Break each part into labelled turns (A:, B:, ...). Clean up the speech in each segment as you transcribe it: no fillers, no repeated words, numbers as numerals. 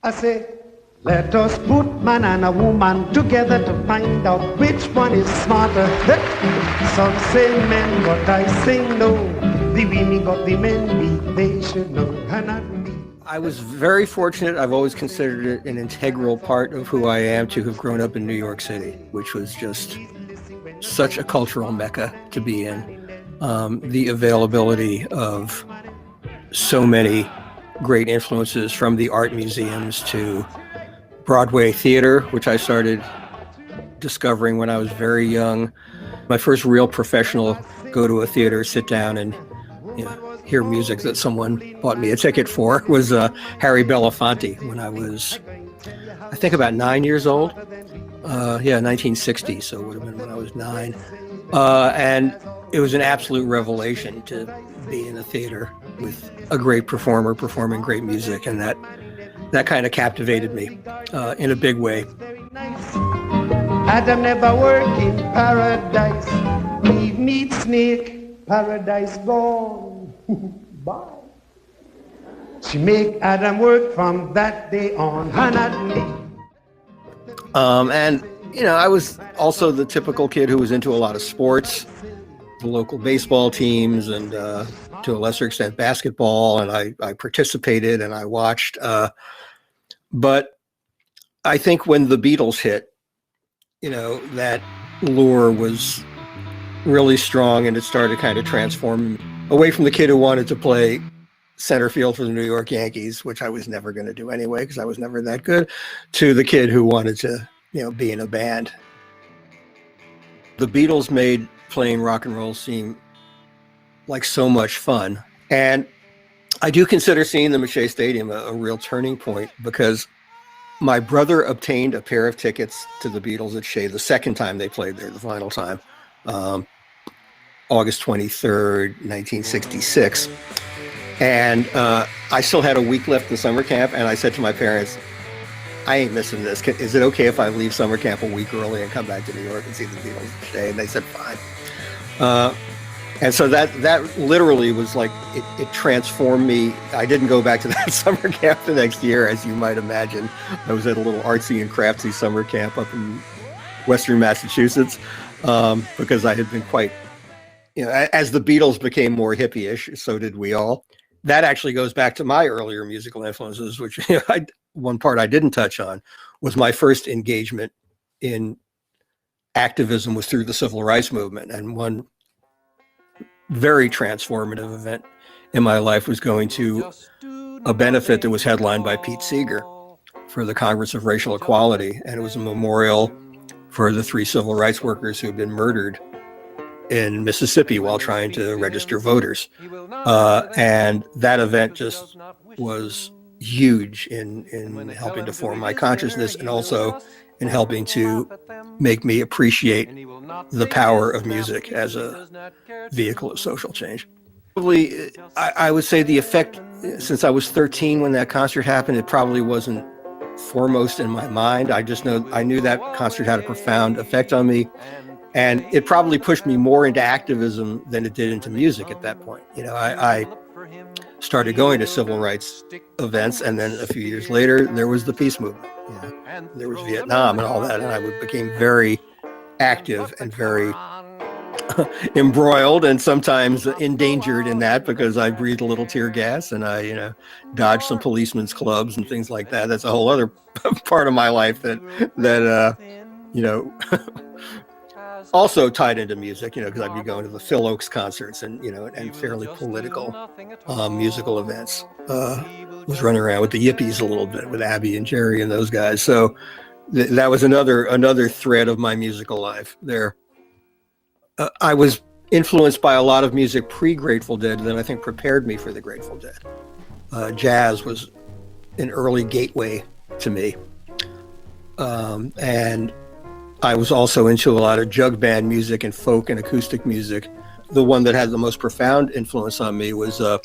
A: I say, let us put man and a woman together to find out which one is smarter. Some say men, but I say no. The women got the men, they should know, and not me.
B: I was very fortunate. I've always considered it an integral part of who I am to have grown up in New York City, which was just such a cultural mecca to be in. The availability of so many great influences, from the art museums to Broadway theater, which I started discovering when I was very young. My first real professional go to a theater, sit down and hear music that someone bought me a ticket for was Harry Belafonte when I was, I think, about 9 years old. 1960, so it would have been when I was 9. And it was an absolute revelation to be in a theater with a great performer performing great music, and that kind of captivated me in a big way.
A: Adam never work in paradise. Eve meet snake, paradise gone. Bye. She make Adam work from that day on, and not me.
B: And I was also the typical kid who was into a lot of sports, the local baseball teams, and to a lesser extent basketball, and I participated and I watched. But I think when the Beatles hit, that lure was really strong, and it started kind of transforming away from the kid who wanted to play center field for the New York Yankees, which I was never going to do anyway because I was never that good, to the kid who wanted to, be in a band. The Beatles made playing rock and roll seem like so much fun. And I do consider seeing them at Shea Stadium a real turning point, because my brother obtained a pair of tickets to the Beatles at Shea the second time they played there, the final time, August 23rd, 1966. And I still had a week left in summer camp, and I said to my parents, I ain't missing this. Is it okay if I leave summer camp a week early and come back to New York and see the Beatles at Shea? And they said, fine. And so that literally was like, it transformed me. I didn't go back to that summer camp the next year, as you might imagine. I was at a little artsy and craftsy summer camp up in Western Massachusetts, because I had been quite, as the Beatles became more hippie-ish, so did we all. That actually goes back to my earlier musical influences, which one part I didn't touch on was my first engagement in activism was through the civil rights movement. And one very transformative event in my life was going to a benefit that was headlined by Pete Seeger for the Congress of Racial Equality. And it was a memorial for the 3 civil rights workers who had been murdered in Mississippi while trying to register voters. And that event just was huge in helping to form my consciousness, and also in helping to make me appreciate the power of music as a vehicle of social change. Probably, I would say the effect, since I was 13 when that concert happened, it probably wasn't foremost in my mind. I just know I knew that concert had a profound effect on me. And it probably pushed me more into activism than it did into music at that point. I started going to civil rights events, and then a few years later, there was the peace movement. There was Vietnam and all that, and I became very active and very embroiled and sometimes endangered in that, because I breathed a little tear gas and I, dodged some policemen's clubs and things like that. That's a whole other part of my life that also tied into music, because I'd be going to the Phil Oakes concerts and, and fairly political musical events. Was running around with the Yippies a little bit with Abby and Jerry and those guys. So that was another thread of my musical life there. I was influenced by a lot of music pre-Grateful Dead that I think prepared me for the Grateful Dead. Jazz was an early gateway to me. And I was also into a lot of jug band music and folk and acoustic music. The one that had the most profound influence on me was the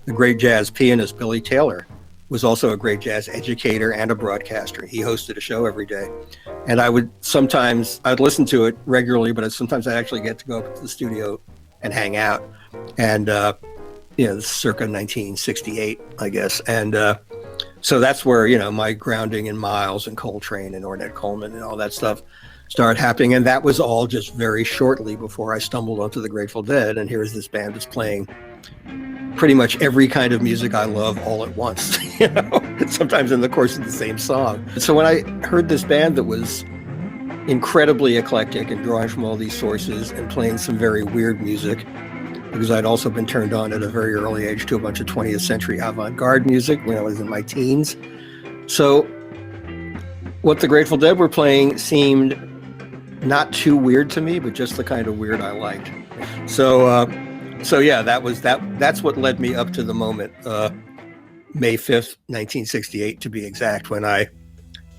B: great jazz pianist Billy Taylor. Was also a great jazz educator and a broadcaster. He hosted a show every day. And I'd listen to it regularly, but sometimes I'd actually get to go up to the studio and hang out. And, circa 1968, I guess. And So that's where, my grounding in Miles and Coltrane and Ornette Coleman and all that stuff started happening. And that was all just very shortly before I stumbled onto the Grateful Dead. And here's this band that's playing pretty much every kind of music I love all at once, sometimes in the course of the same song. So when I heard this band that was incredibly eclectic and drawing from all these sources and playing some very weird music, because I'd also been turned on at a very early age to a bunch of 20th century avant-garde music when I was in my teens. So what the Grateful Dead were playing seemed not too weird to me, but just the kind of weird I liked. So yeah, that's what led me up to the moment, May 5th, 1968 to be exact, when I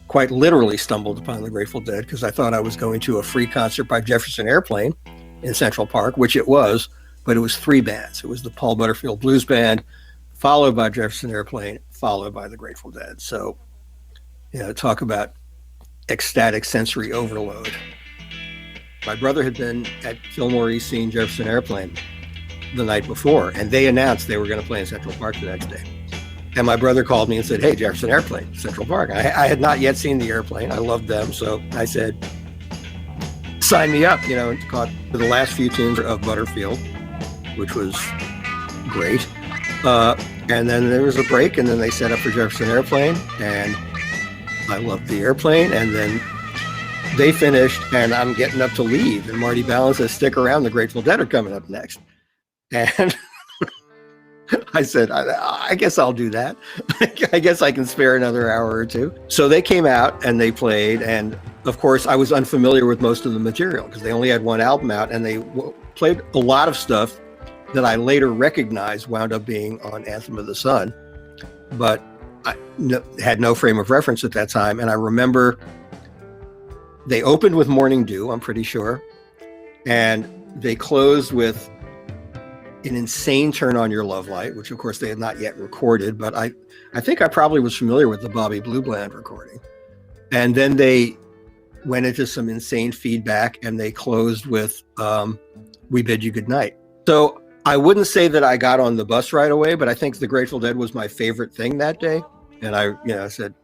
B: quite literally stumbled upon the Grateful Dead because I thought I was going to a free concert by Jefferson Airplane in Central Park, which it was, but it was three bands. It was the Paul Butterfield Blues Band, followed by Jefferson Airplane, followed by the Grateful Dead. So, talk about ecstatic sensory overload. My brother had been at Fillmore East seeing Jefferson Airplane the night before, and they announced they were going to play in Central Park the next day. And my brother called me and said, "Hey, Jefferson Airplane, Central Park." I had not yet seen the Airplane. I loved them. So I said, sign me up, and caught the last few tunes of Butterfield, which was great. And then there was a break, and then they set up for Jefferson Airplane, and I loved the Airplane. And then they finished, and I'm getting up to leave. And Marty Ballin says, "Stick around, the Grateful Dead are coming up next." And I said, I guess I'll do that. I guess I can spare another hour or two. So they came out and they played. And of course, I was unfamiliar with most of the material because they only had one album out, and they played a lot of stuff that I later recognized wound up being on Anthem of the Sun. But I had no frame of reference at that time. And I remember they opened with Morning Dew, I'm pretty sure. And they closed with an insane Turn On Your Love Light, which of course they had not yet recorded, but I think I probably was familiar with the Bobby Blue Bland recording. And then they went into some insane feedback, and they closed with We Bid You Goodnight. So I wouldn't say that I got on the bus right away, but I think the Grateful Dead was my favorite thing that day. And I said,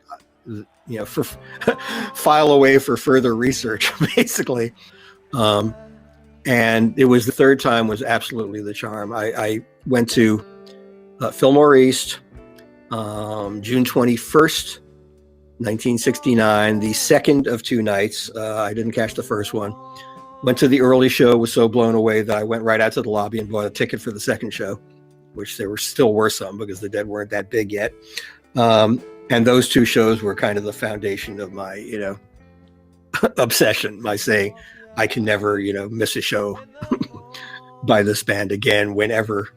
B: file away for further research, basically. And it was the third time was absolutely the charm. I went to Fillmore East, June 21st, 1969, the second of two nights. I didn't catch the first one. Went to the early show, was so blown away that I went right out to the lobby and bought a ticket for the second show, which there still were some because the Dead weren't that big yet. And those two shows were kind of the foundation of my, obsession, my saying, I can never, miss a show by this band again. Whenever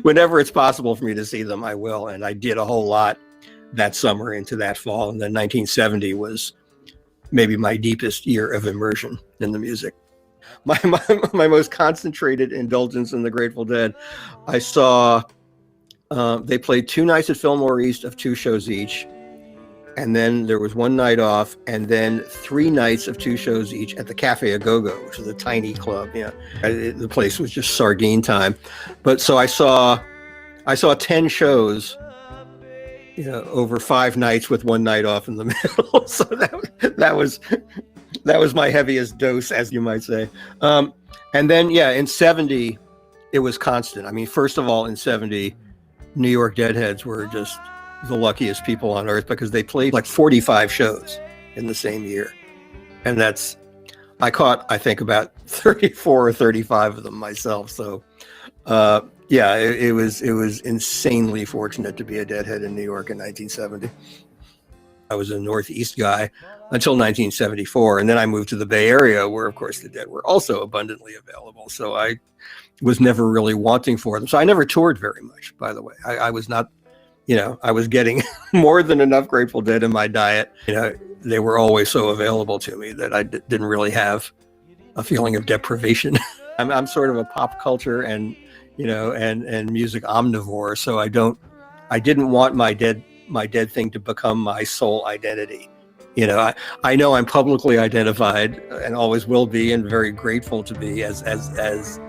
B: it's possible for me to see them, I will. And I did a whole lot that summer into that fall. And then 1970 was maybe my deepest year of immersion in the music. My most concentrated indulgence in the Grateful Dead. I saw they played two nights at Fillmore East of two shows each. And then there was one night off, and then 3 nights of 2 shows each at the Cafe A Go-Go, which is a tiny club. The place was just sardine time. But so I saw 10 shows, over 5 nights with 1 night off in the middle. So that was my heaviest dose, as you might say. And then in 70, it was constant. I mean, first of all, in 70, New York Deadheads were just the luckiest people on earth because they played like 45 shows in the same year. And I caught, I think, about 34 or 35 of them myself. So, it was insanely fortunate to be a Deadhead in New York in 1970. I was a Northeast guy until 1974. And then I moved to the Bay Area where, of course, the Dead were also abundantly available. So I was never really wanting for them. So I never toured very much, by the way. I was not, I was getting more than enough Grateful Dead in my diet. They were always so available to me that I didn't really have a feeling of deprivation. I'm sort of a pop culture and music omnivore. So I didn't want my dead thing to become my sole identity. I know I'm publicly identified and always will be, and very grateful to be as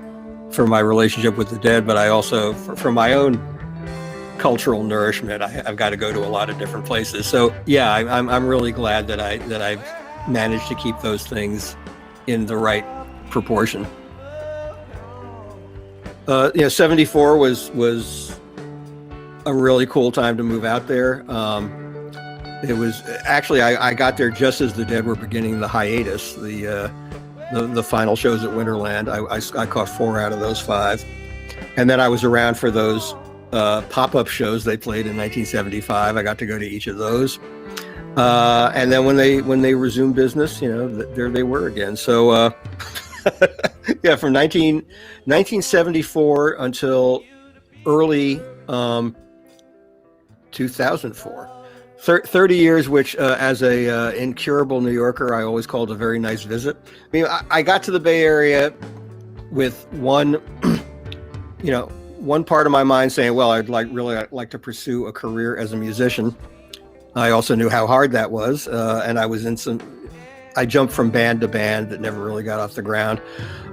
B: for my relationship with the Dead. But I also, for my own cultural nourishment. I've got to go to a lot of different places. So yeah, I'm really glad that I've managed to keep those things in the right proportion. 74 was a really cool time to move out there. It was actually, I got there just as the Dead were beginning the hiatus, the final shows at Winterland. I caught 4 out of those 5. And then I was around for those pop-up shows they played in 1975. I got to go to each of those. And then when they resumed business, there they were again. So yeah, from 1974 until early 2004. 30 years, which as a incurable New Yorker, I always called a very nice visit. I mean, I got to the Bay Area with one part of my mind saying, well, I'd like to pursue a career as a musician. I also knew how hard that was, and I jumped from band to band that never really got off the ground.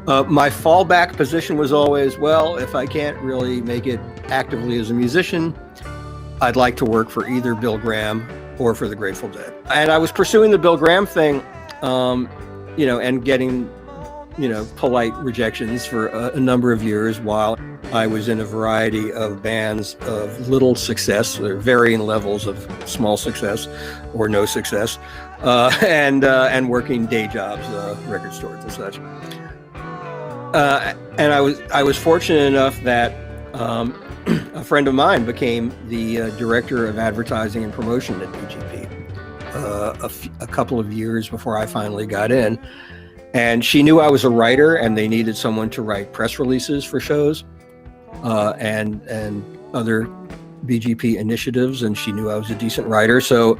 B: My fallback position was always, well, if I can't really make it actively as a musician, I'd like to work for either Bill Graham or for the Grateful Dead. And I was pursuing the Bill Graham thing, and getting, polite rejections for a number of years while I was in a variety of bands of little success, or varying levels of small success or no success, and working day jobs, record stores and such. And I was fortunate enough that a friend of mine became the director of advertising and promotion at BGP a couple of years before I finally got in. And she knew I was a writer and they needed someone to write press releases for shows and other BGP initiatives. And she knew I was a decent writer. So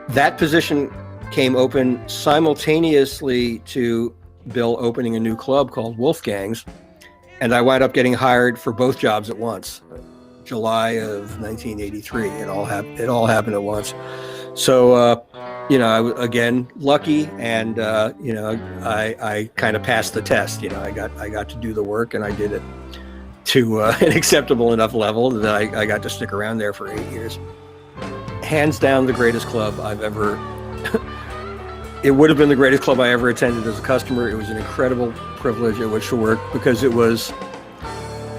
B: that position came open simultaneously to Bill opening a new club called Wolfgang's. And I wound up getting hired for both jobs at once. July of 1983. It all happened at once. So, I was again lucky, and I kind of passed the test. I got to do the work, and I did it to an acceptable enough level that I got to stick around there for 8 years. Hands down, the greatest club I've ever. It would have been the greatest club I ever attended as a customer. It was an incredible privilege at which to work because it was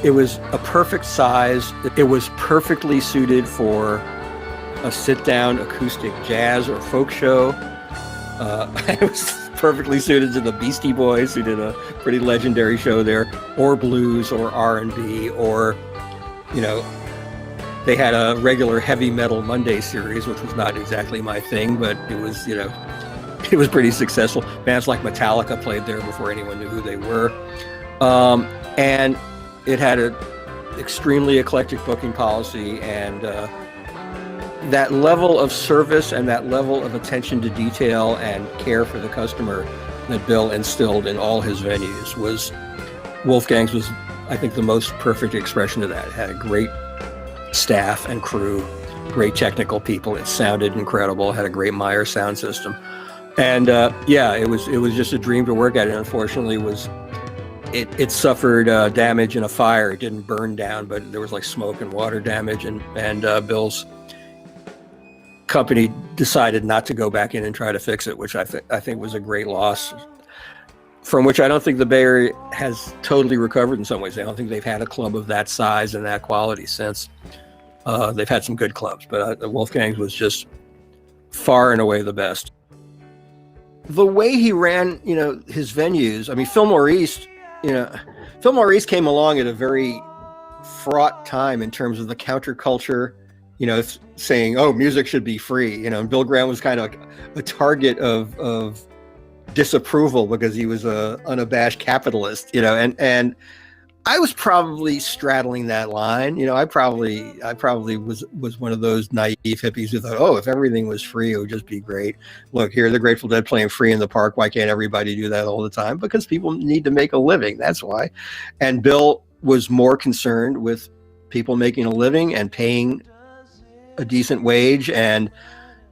B: a perfect size. It was perfectly suited for a sit-down acoustic jazz or folk show. It was perfectly suited to the Beastie Boys, who did a pretty legendary show there, or blues or R&B, or, they had a regular heavy metal Monday series, which was not exactly my thing, but it was, it was pretty successful. Bands like Metallica played there before anyone knew who they were. And it had an extremely eclectic booking policy, and that level of service and that level of attention to detail and care for the customer that Bill instilled in all his venues Wolfgang's was, I think, the most perfect expression of that. It had a great staff and crew, great technical people. It sounded incredible, had a great Meyer sound system. And it was just a dream to work at. It unfortunately it suffered damage in a fire. It didn't burn down, but there was like smoke and water damage, and Bill's company decided not to go back in and try to fix it, which I think was a great loss, from which I don't think the Bay Area has totally recovered in some ways. I don't think they've had a club of that size and that quality since. They've had some good clubs, but Wolfgang's was just far and away the best. The way he ran, his venues, I mean, Fillmore East came along at a very fraught time in terms of the counterculture, saying, oh, music should be free, and Bill Graham was kind of a target of disapproval because he was a unabashed capitalist, and I was probably straddling that line. I probably was one of those naive hippies who thought, oh, if everything was free, it would just be great. Look, here are the Grateful Dead playing free in the park. Why can't everybody do that all the time? Because people need to make a living. That's why. And Bill was more concerned with people making a living and paying a decent wage and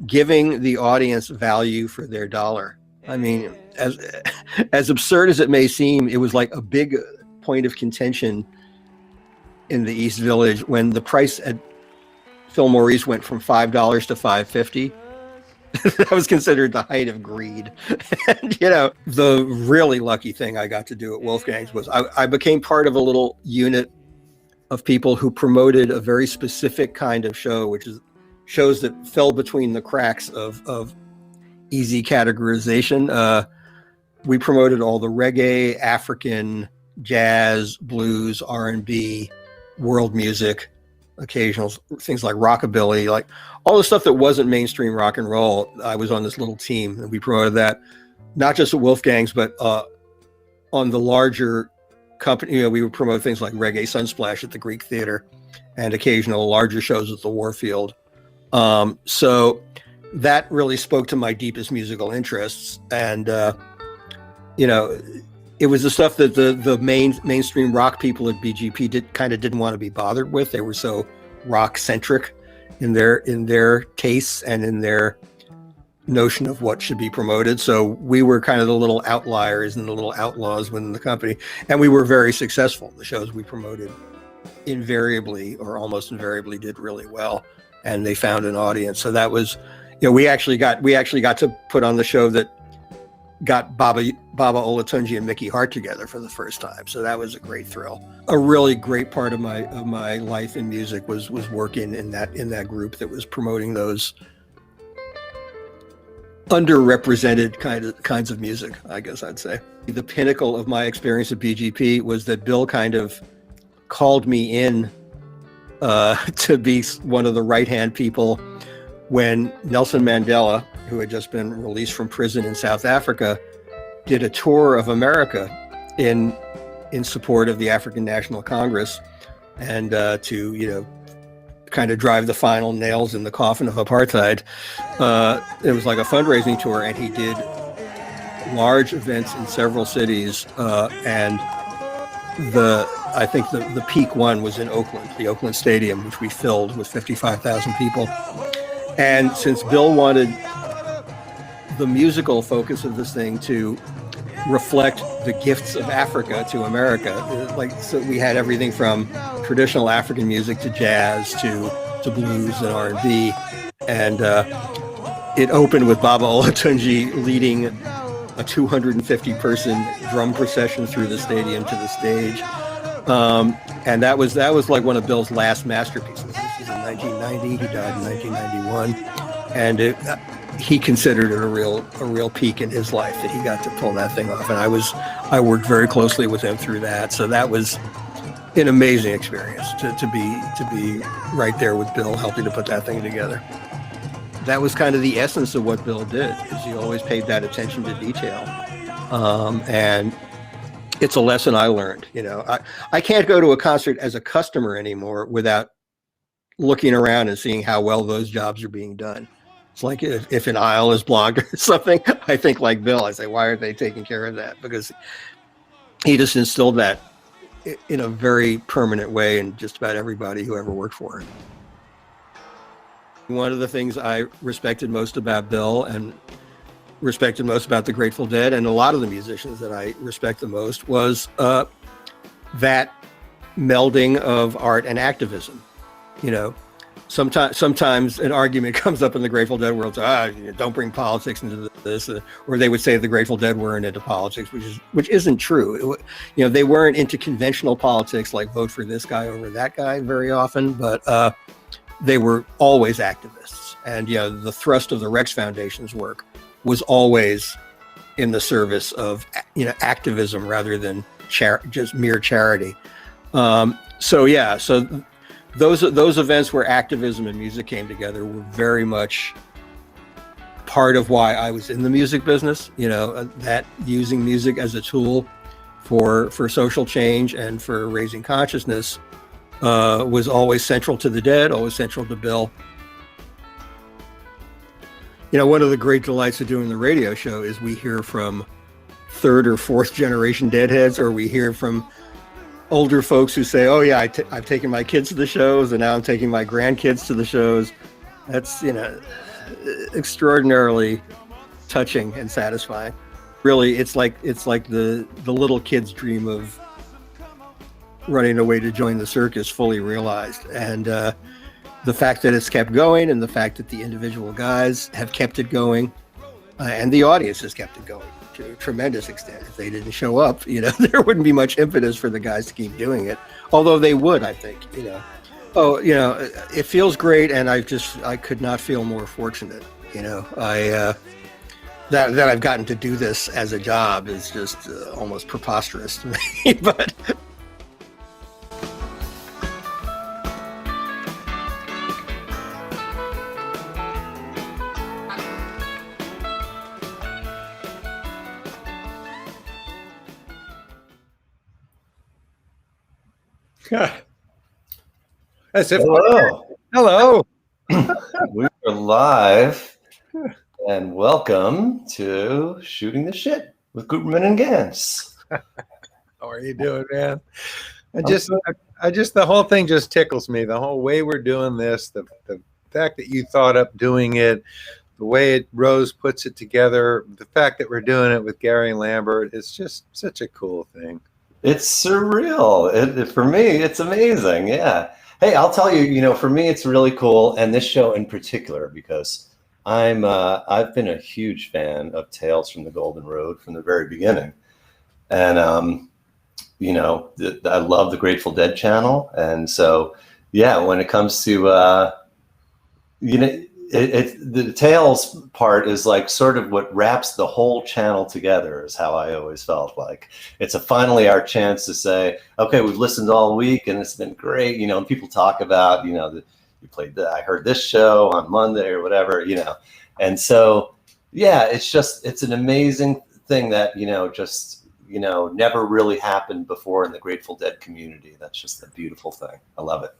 B: giving the audience value for their dollar. I mean, as absurd as it may seem, it was like a big point of contention in the East Village when the price Phil Maurice went from $5 to $5.50. That was considered the height of greed. And, the really lucky thing I got to do at Wolfgang's was I became part of a little unit of people who promoted a very specific kind of show, which is shows that fell between the cracks of easy categorization. We promoted all the reggae, African, jazz, blues, R&B, world music, occasional things like rockabilly, like all the stuff that wasn't mainstream rock and roll. I was on this little team and we promoted that, not just at Wolfgang's, but on the larger company. We would promote things like Reggae Sunsplash at the Greek Theater and occasional larger shows at the Warfield. So that really spoke to my deepest musical interests. And, it was the stuff that the mainstream rock people at BGP didn't want to be bothered with. They were so rock centric in their tastes and in their notion of what should be promoted. So we were kind of the little outliers and the little outlaws within the company. And we were very successful. The shows we promoted invariably or almost invariably did really well. And they found an audience. So that was, we actually got to put on the show that got Baba Olatunji and Mickey Hart together for the first time. So that was a great thrill. A really great part of my life in music was working in that group that was promoting those underrepresented kinds of music, I guess I'd say. The pinnacle of my experience at BGP was that Bill kind of called me in to be one of the right-hand people when Nelson Mandela, who had just been released from prison in South Africa, did a tour of America in support of the African National Congress and to, kind of drive the final nails in the coffin of apartheid. It was like a fundraising tour, and he did large events in several cities. And I think the peak one was in Oakland, the Oakland Stadium, which we filled with 55,000 people. And since Bill wanted the musical focus of this thing to reflect the gifts of Africa to America, so we had everything from traditional African music to jazz to blues and R&B. And it opened with Baba Olatunji leading a 250-person drum procession through the stadium to the stage. And that was like one of Bill's last masterpieces. This was in 1990. He died in 1991. And he considered it a real peak in his life that he got to pull that thing off. And I worked very closely with him through that. So that was an amazing experience to be right there with Bill, helping to put that thing together. That was kind of the essence of what Bill did, is he always paid that attention to detail. And it's a lesson I learned. I can't go to a concert as a customer anymore without looking around and seeing how well those jobs are being done. It's like if an aisle is blocked or something, I think like Bill, I say, why aren't they taking care of that? Because he just instilled that in a very permanent way in just about everybody who ever worked for him. One of the things I respected most about Bill and respected most about the Grateful Dead and a lot of the musicians that I respect the most was that melding of art and activism. Sometimes an argument comes up in the Grateful Dead world, don't bring politics into this, or they would say the Grateful Dead weren't into politics, which isn't true. They weren't into conventional politics like vote for this guy over that guy very often, but they were always activists. And the thrust of the Rex Foundation's work was always in the service of activism rather than just mere charity. So those events where activism and music came together were very much part of why I was in the music business. That using music as a tool for social change and for raising consciousness was always central to the Dead, always central to Bill. One of the great delights of doing the radio show is we hear from third or fourth generation Deadheads, or we hear from older folks who say, oh yeah, I've taken my kids to the shows and now I'm taking my grandkids to the shows. That's, extraordinarily touching and satisfying. Really, it's like the little kid's dream of running away to join the circus fully realized. And the fact that it's kept going and the fact that the individual guys have kept it going and the audience has kept it going to a tremendous extent. If they didn't show up, there wouldn't be much impetus for the guys to keep doing it. Although they would, I think, it feels great. And I could not feel more fortunate, that I've gotten to do this as a job is just almost preposterous to me, but
C: As if
D: Hello. We are live, and welcome to Shooting the Shit with Guberman and Gans.
C: How are you doing, man? The whole thing just tickles me. The whole way we're doing this, the fact that you thought up doing it, the way Rose puts it together, the fact that we're doing it with Gary Lambert, it's just such a cool thing.
D: It's surreal. For me, it's amazing. Yeah. Hey, I'll tell you, for me, it's really cool. And this show in particular, because I've been a huge fan of Tales from the Golden Road from the very beginning. And, I love the Grateful Dead channel. And so, yeah, when it comes to, the Tales part is like sort of what wraps the whole channel together is how I always felt like. It's finally our chance to say, okay, we've listened all week and it's been great, and people talk about, I heard this show on Monday or whatever, and so, yeah, it's an amazing thing that, never really happened before in the Grateful Dead community. That's just a beautiful thing. I love it.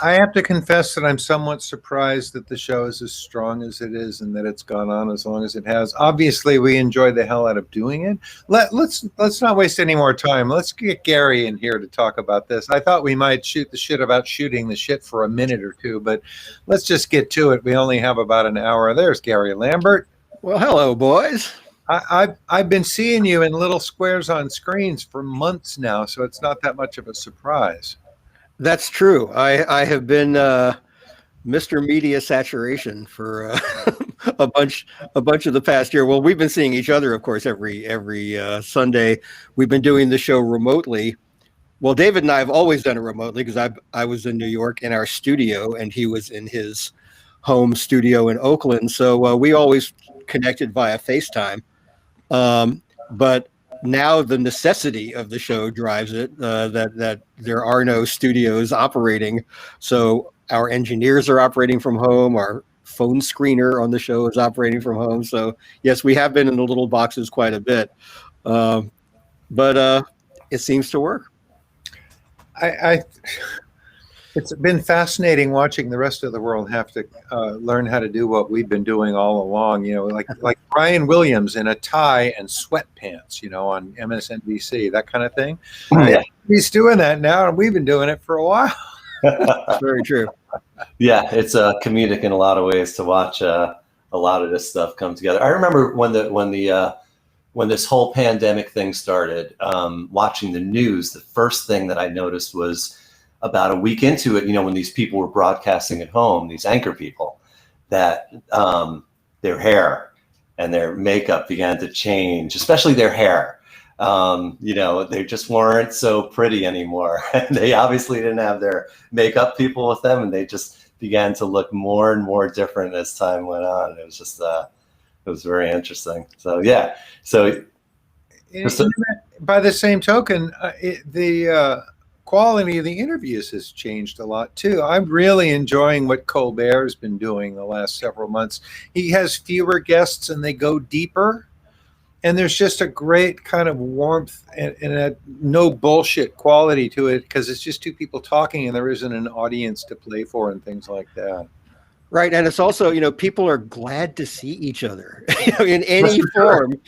C: I have to confess that I'm somewhat surprised that the show is as strong as it is and that it's gone on as long as it has. Obviously, we enjoy the hell out of doing it. Let's not waste any more time. Let's get Gary in here to talk about this. I thought we might shoot the shit about shooting the shit for a minute or two, but let's just get to it. We only have about an hour. There's Gary Lambert.
B: Well, hello, boys.
C: I've been seeing you in little squares on screens for months now, so it's not that much of a surprise.
B: That's true. I have been Mr. Media Saturation for a bunch of the past year. Well, we've been seeing each other, of course, every Sunday. We've been doing the show remotely. Well, David and I have always done it remotely because I was in New York in our studio and he was in his home studio in Oakland. So we always connected via FaceTime. But now the necessity of the show drives it, that there are no studios operating. So our engineers are operating from home. Our phone screener on the show is operating from home. So yes, we have been in the little boxes quite a bit, but it seems to work.
C: It's been fascinating watching the rest of the world have to learn how to do what we've been doing all along. Like Brian Williams in a tie and sweatpants, on MSNBC, that kind of thing.
D: Yeah.
C: He's doing that now, and we've been doing it for a while.
B: That's very true.
D: Yeah, it's comedic in a lot of ways to watch a lot of this stuff come together. I remember when this whole pandemic thing started, watching the news, the first thing that I noticed was about a week into it, when these people were broadcasting at home, these anchor people, that their hair and their makeup began to change, especially their hair. They just weren't so pretty anymore. They obviously didn't have their makeup people with them, and they just began to look more and more different as time went on. It was just, it was very interesting. So, yeah. So,
C: by the same token, the quality of the interviews has changed a lot too. I'm really enjoying what Colbert's been doing the last several months. He has fewer guests and they go deeper, and there's just a great kind of warmth and a no bullshit quality to it because it's just two people talking and there isn't an audience to play for and things like that.
B: Right. And it's also, people are glad to see each other in any form,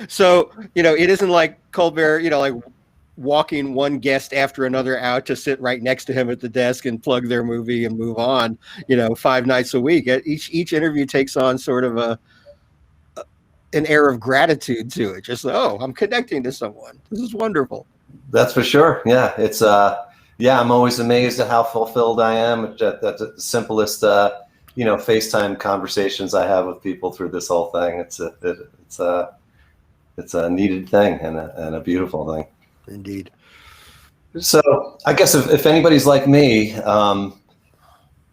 B: so, it isn't like Colbert, like walking one guest after another out to sit right next to him at the desk and plug their movie and move on, 5 nights a week. Each interview takes on sort of an air of gratitude to it. Just, I'm connecting to someone. This is wonderful.
D: That's for sure. Yeah. Yeah, I'm always amazed at how fulfilled I am at the simplest, FaceTime conversations I have with people through this whole thing. It's a needed thing and a beautiful thing.
B: Indeed.
D: So I guess if anybody's like me,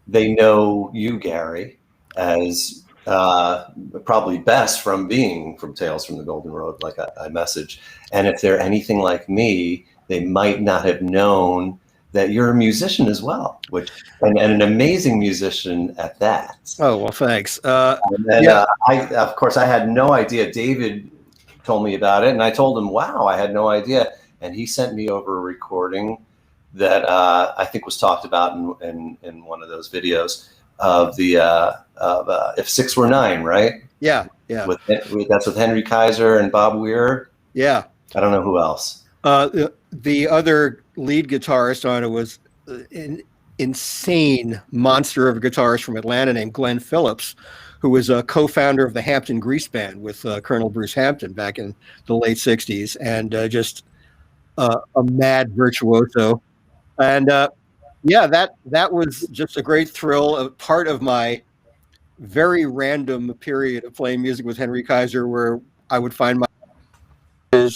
D: they know you, Gary, as probably best from being from Tales from the Golden Road, like I message. And if they're anything like me, they might not have known that you're a musician as well, and an amazing musician at that.
B: Oh, well, thanks.
D: I of course I had no idea. David told me about it, and I told him, "Wow, I had no idea." And he sent me over a recording that I think was talked about in one of those videos of the If Six Were Nine, right?
B: Yeah.
D: That's with Henry Kaiser and Bob Weir.
B: Yeah.
D: I don't know who else.
B: The other lead guitarist on it was an insane monster of a guitarist from Atlanta named Glenn Phillips, who was a co-founder of the Hampton Grease Band with Colonel Bruce Hampton back in the late 60s, and just a mad virtuoso. And that was just a great thrill, a part of my very random period of playing music with Henry Kaiser, where I would find my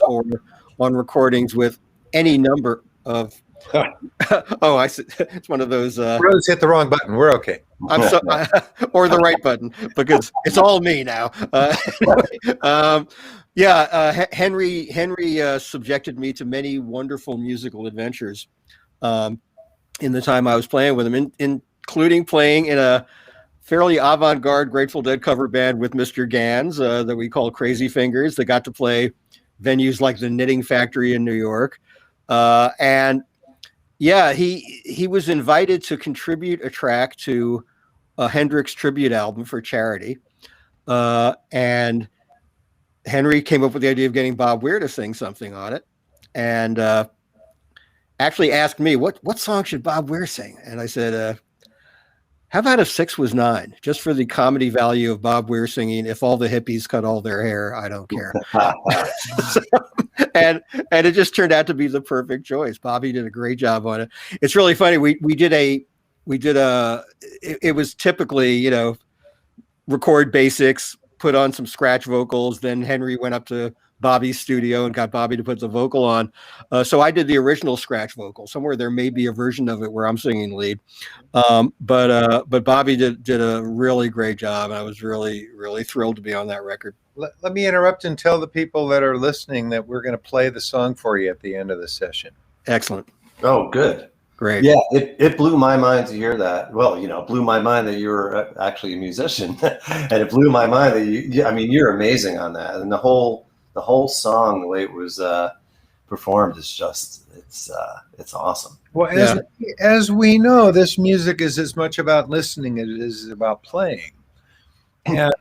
B: or on recordings with any number of I see. It's one of those
C: Rose hit the wrong button. We're okay.
B: Or the right button, because it's all me now. Henry subjected me to many wonderful musical adventures in the time I was playing with him, including playing in a fairly avant-garde Grateful Dead cover band with Mr. Gans that we call Crazy Fingers, that got to play venues like the Knitting Factory in New York. He was invited to contribute a track to a Hendrix tribute album for charity. And Henry came up with the idea of getting Bob Weir to sing something on it. And actually asked me, what song should Bob Weir sing? And I said, how about If Six Was Nine? Just for the comedy value of Bob Weir singing, If All the Hippies Cut All Their Hair, I Don't Care. And it just turned out to be the perfect choice. Bobby did a great job on it. It's really funny. It was typically, record basics, put on some scratch vocals. Then Henry went up to Bobby's studio and got Bobby to put the vocal on. So I did the original scratch vocal. Somewhere there may be a version of it where I'm singing lead. But Bobby did a really great job. And I was really, really thrilled to be on that record.
C: Let me interrupt and tell the people that are listening that we're going to play the song for you at the end of the session.
B: Excellent.
D: Oh, good.
B: Great.
D: Yeah, it blew my mind to hear that. Well, it blew my mind that you were actually a musician. And it blew my mind that you're amazing on that. And the whole song, the way it was performed, is just it's awesome.
C: Well, as we know, this music is as much about listening as it is about playing. And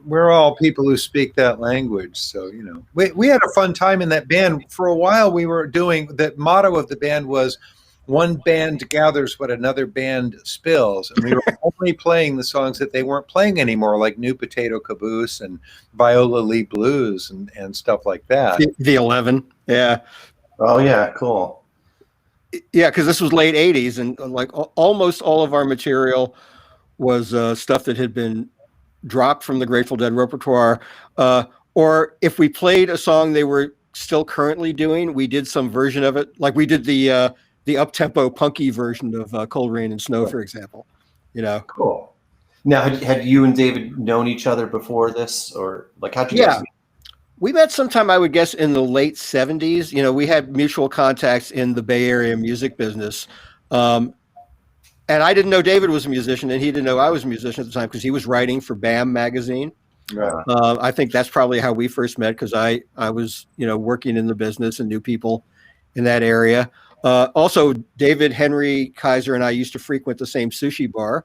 C: we're all people who speak that language. So, we had a fun time in that band. For a while, we were doing, the motto of the band was, one band gathers what another band spills. And we were only playing the songs that they weren't playing anymore, like New Potato Caboose and Viola Lee Blues and stuff like that.
B: The 11. Yeah.
D: Oh, yeah. Cool.
B: Yeah, because this was late 80s, and like almost all of our material was stuff that had been dropped from the Grateful Dead repertoire. Or if we played a song they were still currently doing, we did some version of it. Like we did the up-tempo punky version of Cold Rain and Snow, for example.
D: Cool. Now, had you and David known each other before this, or like how'd you guys meet?
B: We met sometime, I would guess, in the late 70s. We had mutual contacts in the Bay Area music business. And I didn't know David was a musician, and he didn't know I was a musician at the time, because he was writing for BAM magazine.
D: Right.
B: I think that's probably how we first met, because I was working in the business and knew people in that area. Also, David, Henry, Kaiser, and I used to frequent the same sushi bar.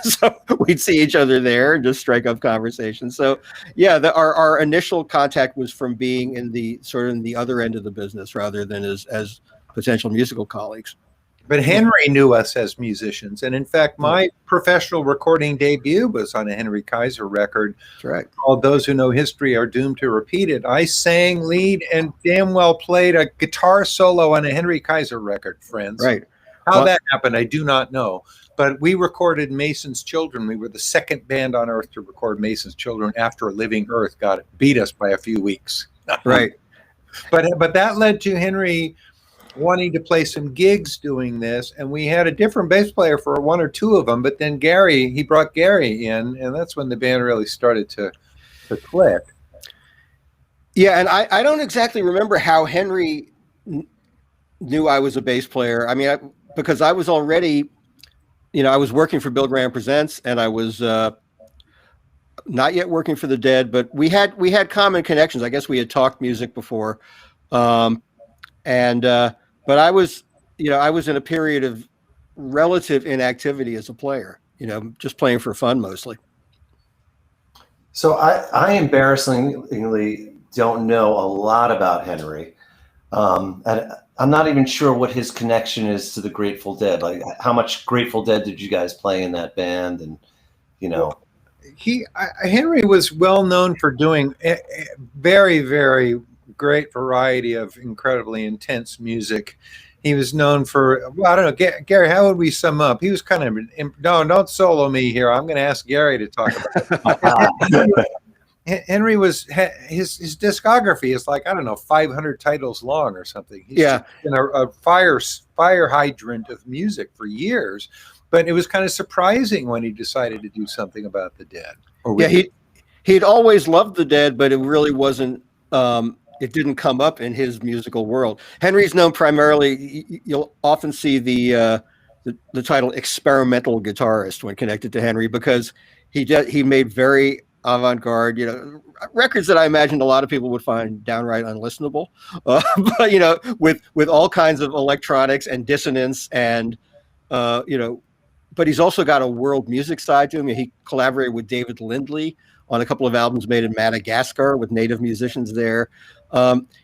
B: So we'd see each other there and just strike up conversations. So yeah, our initial contact was from being in the other end of the business rather than as potential musical colleagues.
C: But Henry knew us as musicians. And in fact, my professional recording debut was on a Henry Kaiser record.
B: That's right.
C: Called Those Who Know History Are Doomed to Repeat It. I sang lead and damn well played a guitar solo on a Henry Kaiser record, friends.
B: Right.
C: How that happened, I do not know. But we recorded Mason's Children. We were the second band on earth to record Mason's Children after Living Earth beat us by a few weeks.
B: Right.
C: But that led to Henry wanting to play some gigs doing this, and we had a different bass player for one or two of them, but then he brought Gary in, and that's when the band really started to click.
B: Yeah, and I don't exactly remember how Henry knew I was a bass player. I mean, because I was already, I was working for Bill Graham Presents, and I was not yet working for the Dead, but we had common connections. I guess we had talked music before, but I was in a period of relative inactivity as a player, just playing for fun mostly.
D: So I embarrassingly don't know a lot about Henry. And I'm not even sure what his connection is to the Grateful Dead. Like, how much Grateful Dead did you guys play in that band? And,
C: Henry was well known for doing a very, very great variety of incredibly intense music. He was known for, I don't know, Gary, how would we sum up? He was kind of, no, don't solo me here. I'm going to ask Gary to talk about it. Henry was, his discography is like, I don't know, 500 titles long or something. He's been a fire hydrant of music for years, but it was kind of surprising when he decided to do something about the Dead.
B: He'd always loved the Dead, but it really wasn't, it didn't come up in his musical world. Henry's known primarily, you'll often see the title experimental guitarist when connected to Henry, because he made very avant-garde, records that I imagined a lot of people would find downright unlistenable, but with all kinds of electronics and dissonance and but he's also got a world music side to him. He collaborated with David Lindley on a couple of albums made in Madagascar with native musicians there.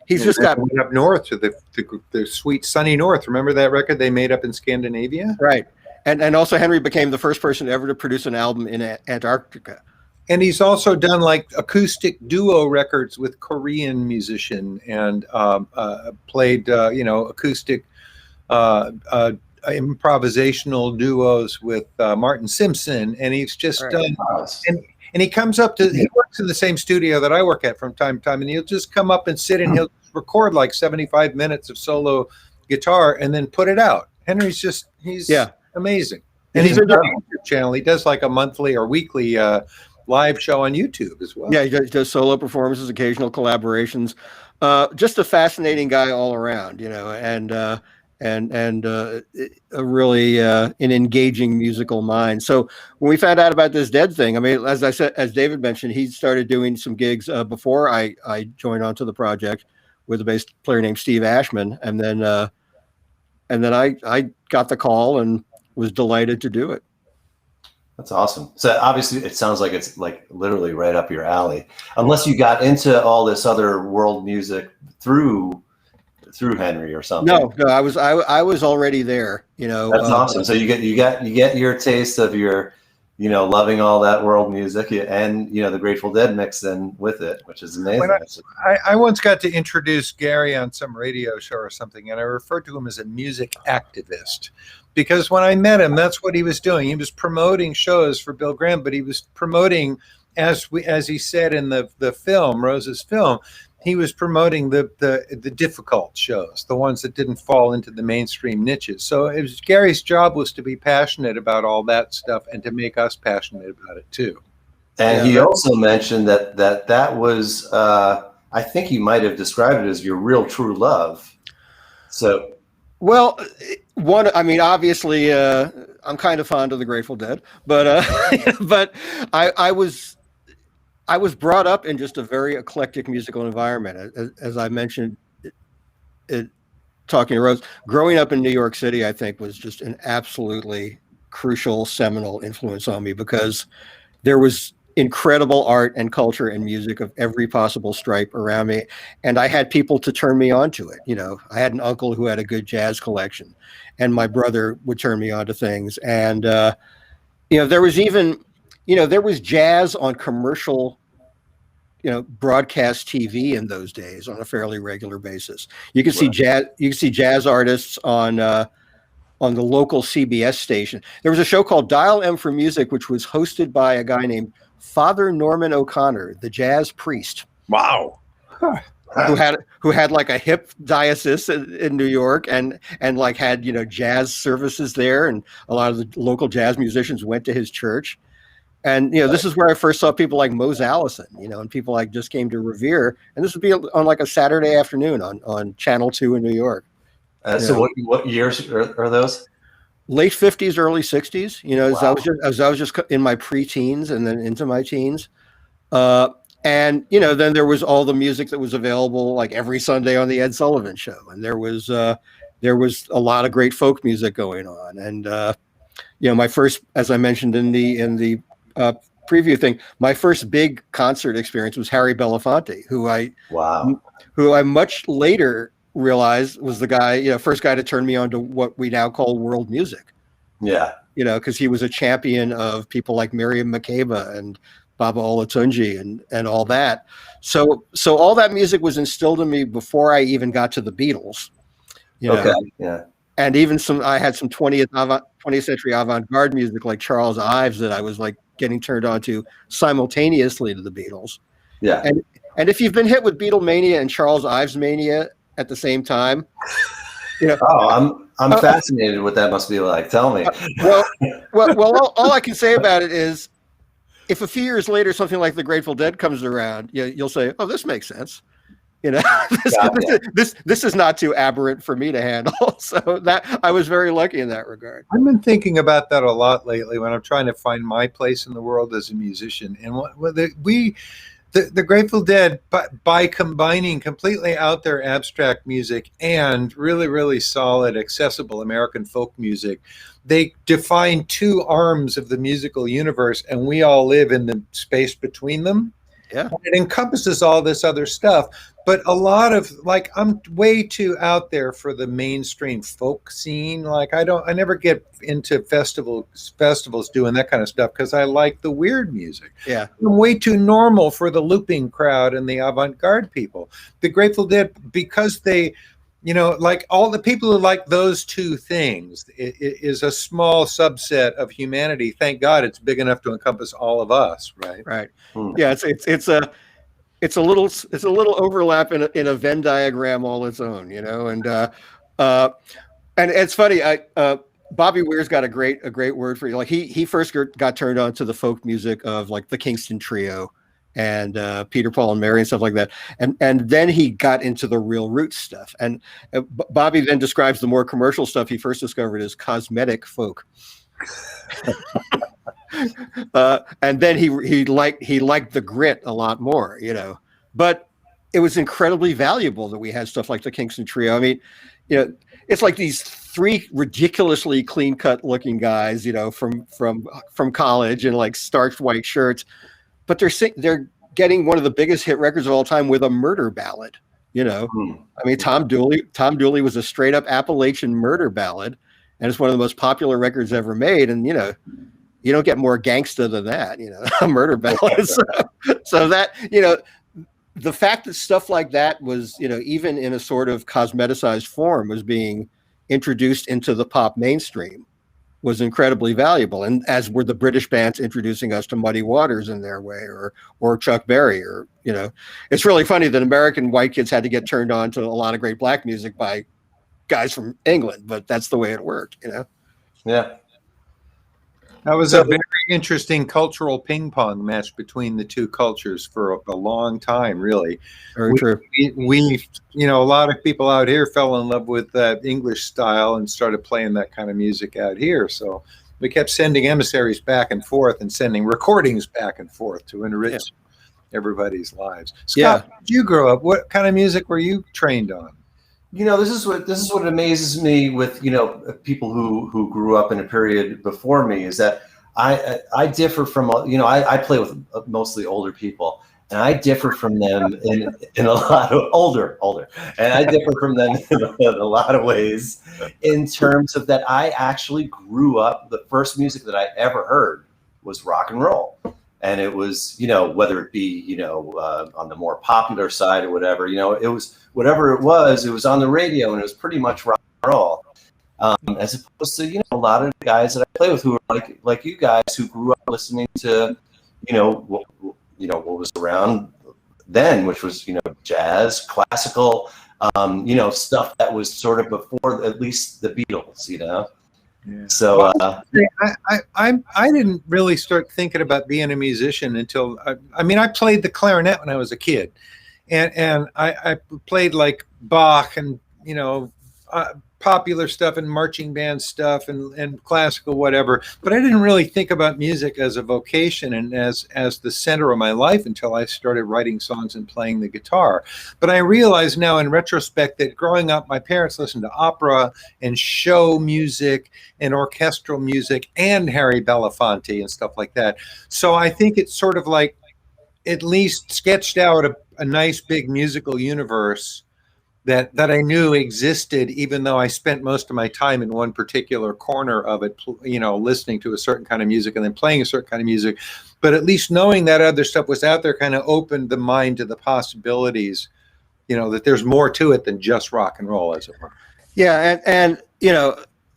B: He's just got
C: up north to the sweet sunny north. Remember that record they made up in Scandinavia?
B: Right. And also Henry became the first person ever to produce an album in Antarctica.
C: And he's also done like acoustic duo records with Korean musician and played, acoustic improvisational duos with Martin Simpson. And he's just done, and he comes up to, he works in the same studio that I work at from time to time, and he'll just come up and sit and he'll record like 75 minutes of solo guitar and then put it out. Henry's he's amazing. And he's got a YouTube channel. He does like a monthly or weekly live show on YouTube as well.
B: Yeah, he does solo performances, occasional collaborations. Just a fascinating guy all around, and a really an engaging musical mind. So when we found out about this Dead thing, I mean, as I said, as David mentioned, he started doing some gigs before I joined onto the project with a bass player named Steve Ashman, and then I got the call and was delighted to do it.
D: That's awesome. So obviously it sounds like it's like literally right up your alley, unless you got into all this other world music through Henry or something. No,
B: I was already there,
D: That's awesome. So you get your taste of your, loving all that world music and, the Grateful Dead mixed in with it, which is amazing.
C: I once got to introduce Gary on some radio show or something, and I referred to him as a music activist. Because when I met him, that's what he was doing. He was promoting shows for Bill Graham, but he was promoting, as he said in the film, Rose's film, he was promoting the difficult shows, the ones that didn't fall into the mainstream niches. So Gary's job was to be passionate about all that stuff and to make us passionate about it too.
D: And he also mentioned that was, I think he might have described it as your real true love. So.
B: Well, obviously, I'm kind of fond of the Grateful Dead, but but I was brought up in just a very eclectic musical environment, as I mentioned. Talking to Rose, growing up in New York City, I think was just an absolutely crucial, seminal influence on me, because there was incredible art and culture and music of every possible stripe around me. And I had people to turn me on to it. I had an uncle who had a good jazz collection, and my brother would turn me on to things. And, there was even, there was jazz on commercial, broadcast TV in those days on a fairly regular basis. You could see jazz artists on the local CBS station. There was a show called Dial M for Music, which was hosted by a guy named Father Norman O'Connor, the jazz priest.
C: Wow.
B: Who had like a hip diocese in New York and like had, jazz services there. And a lot of the local jazz musicians went to his church. And, this is where I first saw people like Mose Allison, and people I just came to revere. And this would be on like a Saturday afternoon on Channel 2 in New York.
D: So what years are those?
B: Late 50s, early 60s, as I was just in my preteens and then into my teens. And, then there was all the music that was available like every Sunday on the Ed Sullivan Show. And there was a lot of great folk music going on. And, my first, as I mentioned in the preview thing, my first big concert experience was Harry Belafonte, who I much later realized was the guy, first guy to turn me on to what we now call world music.
D: Yeah.
B: Because he was a champion of people like Miriam Makeba and Baba Olatunji and all that. So all that music was instilled in me before I even got to the Beatles.
D: Okay. Yeah.
B: And even I had some 20th century avant-garde music like Charles Ives that I was like getting turned on to simultaneously to the Beatles.
D: Yeah.
B: And if you've been hit with Beatlemania and Charles Ives mania at the same time,
D: I'm fascinated what that must be like. Tell me.
B: Well, all I can say about it is, if a few years later something like the Grateful Dead comes around, you'll say, "Oh, this makes sense." This is not too aberrant for me to handle. So that I was very lucky in that regard.
C: I've been thinking about that a lot lately when I'm trying to find my place in the world as a musician. And the Grateful Dead, by combining completely out there abstract music and really, really solid, accessible American folk music, they define two arms of the musical universe, and we all live in the space between them.
B: Yeah.
C: It encompasses all this other stuff. But a lot of, like, I'm way too out there for the mainstream folk scene. Like, I never get into festivals doing that kind of stuff because I like the weird music.
B: Yeah.
C: I'm way too normal for the looping crowd and the avant-garde people. The Grateful Dead, because they, like all the people who like those two things, it is a small subset of humanity. Thank God it's big enough to encompass all of us, right?
B: Right. Yeah, it's a little overlap in a Venn diagram all its own, and it's funny. Bobby Weir's got a great word for you. Like he first got turned on to the folk music of like the Kingston Trio and Peter, Paul, and Mary and stuff like that, and then he got into the real roots stuff. And Bobby then describes the more commercial stuff he first discovered as cosmetic folk. And then he liked the grit a lot more, but it was incredibly valuable that we had stuff like the Kingston Trio. I mean, it's like these three ridiculously clean cut looking guys, from college in like starched white shirts, but they're getting one of the biggest hit records of all time with a murder ballad. I mean, Tom Dooley was a straight up Appalachian murder ballad, and it's one of the most popular records ever made. And you don't get more gangsta than that, a murder ballad. So that, the fact that stuff like that was, even in a sort of cosmeticized form was being introduced into the pop mainstream was incredibly valuable. And as were the British bands introducing us to Muddy Waters in their way, or Chuck Berry, or, it's really funny that American white kids had to get turned on to a lot of great black music by guys from England, but that's the way it worked,
D: Yeah.
C: That was a very interesting cultural ping pong match between the two cultures for a long time, really.
B: Very true.
C: We, a lot of people out here fell in love with that English style and started playing that kind of music out here. So we kept sending emissaries back and forth and sending recordings back and forth to enrich everybody's lives. Scott, did you grow up? What kind of music were you trained on?
D: This is what amazes me with people who grew up in a period before me, is that I differ from, I play with mostly older people, and I differ from them in a lot of older, and I differ from them in a lot of ways, in terms of that I actually grew up. The first music that I ever heard was rock and roll, and it was, whether it be, on the more popular side or whatever, it was whatever it was on the radio, and it was pretty much rock and roll. As opposed to, a lot of the guys that I play with who are like you guys, who grew up listening to, what was around then, which was, jazz, classical, stuff that was sort of before at least the Beatles, Yeah. So
C: I didn't really start thinking about being a musician until I played the clarinet when I was a kid, and I played like Bach and popular stuff and marching band stuff and classical whatever, but I didn't really think about music as a vocation and as the center of my life until I started writing songs and playing the guitar. But I realize now in retrospect that growing up, my parents listened to opera and show music and orchestral music and Harry Belafonte and stuff like that. So I think it's sort of like at least sketched out a nice big musical universe that I knew existed, even though I spent most of my time in one particular corner of it, listening to a certain kind of music and then playing a certain kind of music. But at least knowing that other stuff was out there kind of opened the mind to the possibilities, that there's more to it than just rock and roll, as it were.
B: Yeah, and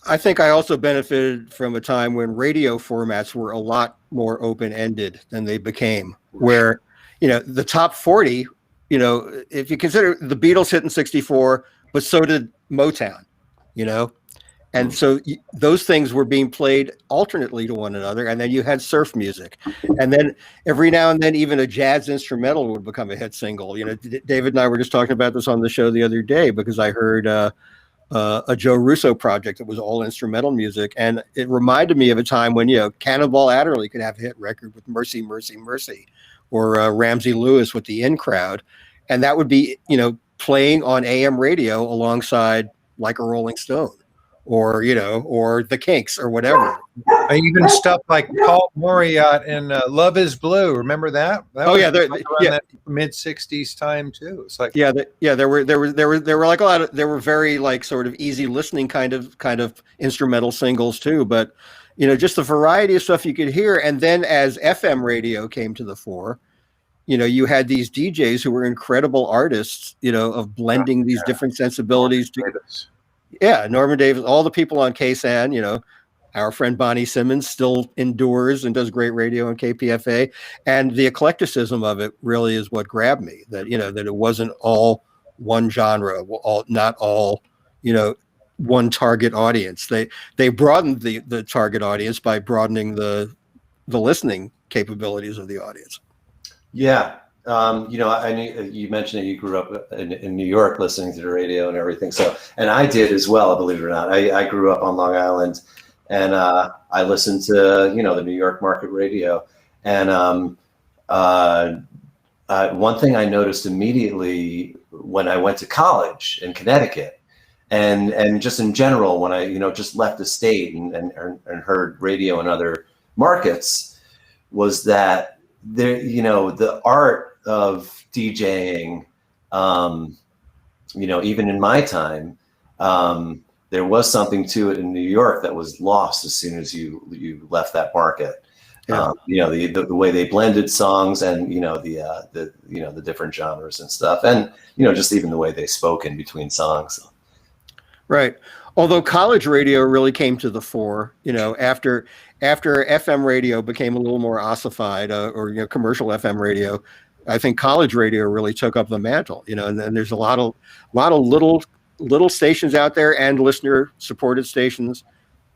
B: I think I also benefited from a time when radio formats were a lot more open-ended than they became, where, the top 40, if you consider the Beatles hit in 64, but so did Motown, and so those things were being played alternately to one another. And then you had surf music, and then every now and then even a jazz instrumental would become a hit single. David and I were just talking about this on the show the other day, because I heard a Joe Russo project that was all instrumental music. And it reminded me of a time when, Cannonball Adderley could have a hit record with Mercy, Mercy, Mercy, or Ramsey Lewis with the In Crowd. And that would be, playing on AM radio alongside like a Rolling Stone or, or the Kinks or whatever.
C: Even stuff like Paul Moriarty and Love is Blue. Remember that? That mid 60s time too. It's like,
B: there were like a lot of, there were very like sort of easy listening kind of instrumental singles too. But, just the variety of stuff you could hear. And then as FM radio came to the fore, you had these DJs who were incredible artists, of blending these different sensibilities. Norman Davis, all the people on KSAN, our friend Bonnie Simmons still endures and does great radio on KPFA. And the eclecticism of it really is what grabbed me, that, that it wasn't all one genre, not all, one target audience. They broadened the target audience by broadening the listening capabilities of the audience.
D: Yeah. I knew you mentioned that you grew up in New York listening to the radio and everything. So, and I did as well, believe it or not. I grew up on Long Island, and I listened to, the New York market radio. And one thing I noticed immediately when I went to college in Connecticut, and just in general, when I, just left the state and heard radio in other markets, was that there, the art of DJing, even in my time, there was something to it in New York that was lost as soon as you left that market. Yeah. The way they blended songs and the different genres and stuff, and just even the way they spoke in between songs.
B: Right. Although college radio really came to the fore, after FM radio became a little more ossified, or commercial FM radio, I think college radio really took up the mantle. And then there's a lot of little stations out there, and listener supported stations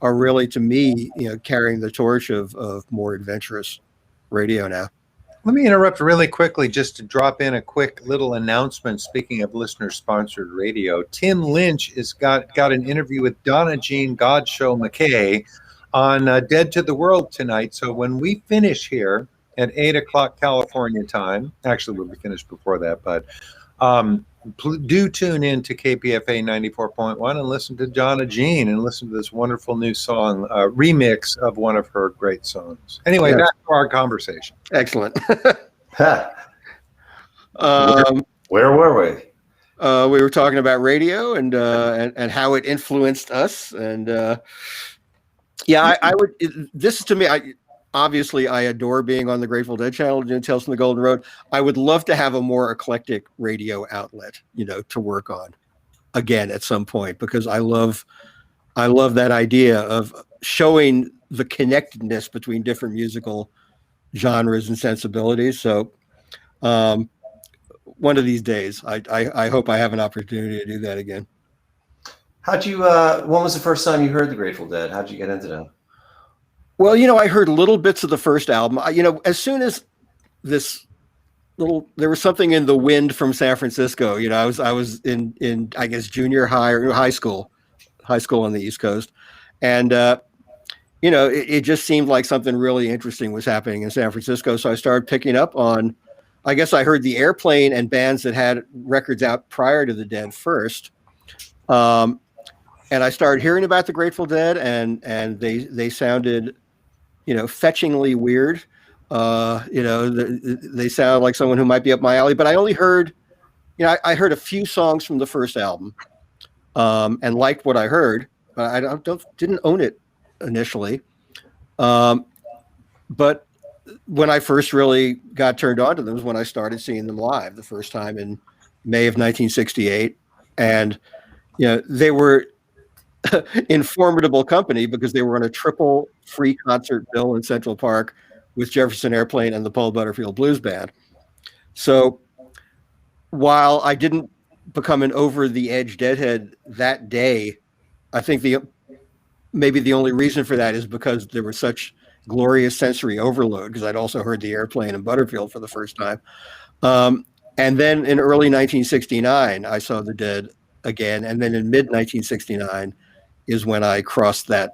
B: are really, to me, carrying the torch of more adventurous radio now.
C: Let me interrupt really quickly just to drop in a quick little announcement. Speaking of listener-sponsored radio, Tim Lynch has got an interview with Donna Jean Godshow McKay on Dead to the World tonight. So when we finish here at 8 o'clock California time, actually we'll be finished before that, but do tune in to KPFA 94.1 and listen to Jonna Jean and listen to this wonderful new song, remix of one of her great songs. Anyway,
B: Yeah.
C: back to our conversation.
B: Excellent.
D: Where were we?
B: We were talking about radio and how it influenced us. And I would. This is to me. Obviously, I adore being on the Grateful Dead channel, doing Tales from the Golden Road. I would love to have a more eclectic radio outlet, to work on again at some point, because I love that idea of showing the connectedness between different musical genres and sensibilities. So one of these days, I hope I have an opportunity to do that again.
D: How'd you, when was the first time you heard the Grateful Dead? How'd you get into them?
B: Well, I heard little bits of the first album. As soon as there was something in the wind from San Francisco. I was in I guess junior high or high school on the East Coast, and it just seemed like something really interesting was happening in San Francisco. So I started picking up on. I guess I heard the Airplane and bands that had records out prior to the Dead first. And I started hearing about the Grateful Dead, and they sounded, fetchingly weird. They sounded like someone who might be up my alley. But I only heard, I heard a few songs from the first album, and liked what I heard. But I didn't own it initially. But when I first really got turned on to them was when I started seeing them live the first time in May of 1968, and they were in formidable company because they were on a triple free concert bill in Central Park with Jefferson Airplane and the Paul Butterfield Blues Band. So while I didn't become an over the edge Deadhead that day, I think maybe the only reason for that is because there was such glorious sensory overload, because I'd also heard the Airplane and Butterfield for the first time. And then in early 1969, I saw the Dead again. And then in mid 1969 is when I crossed that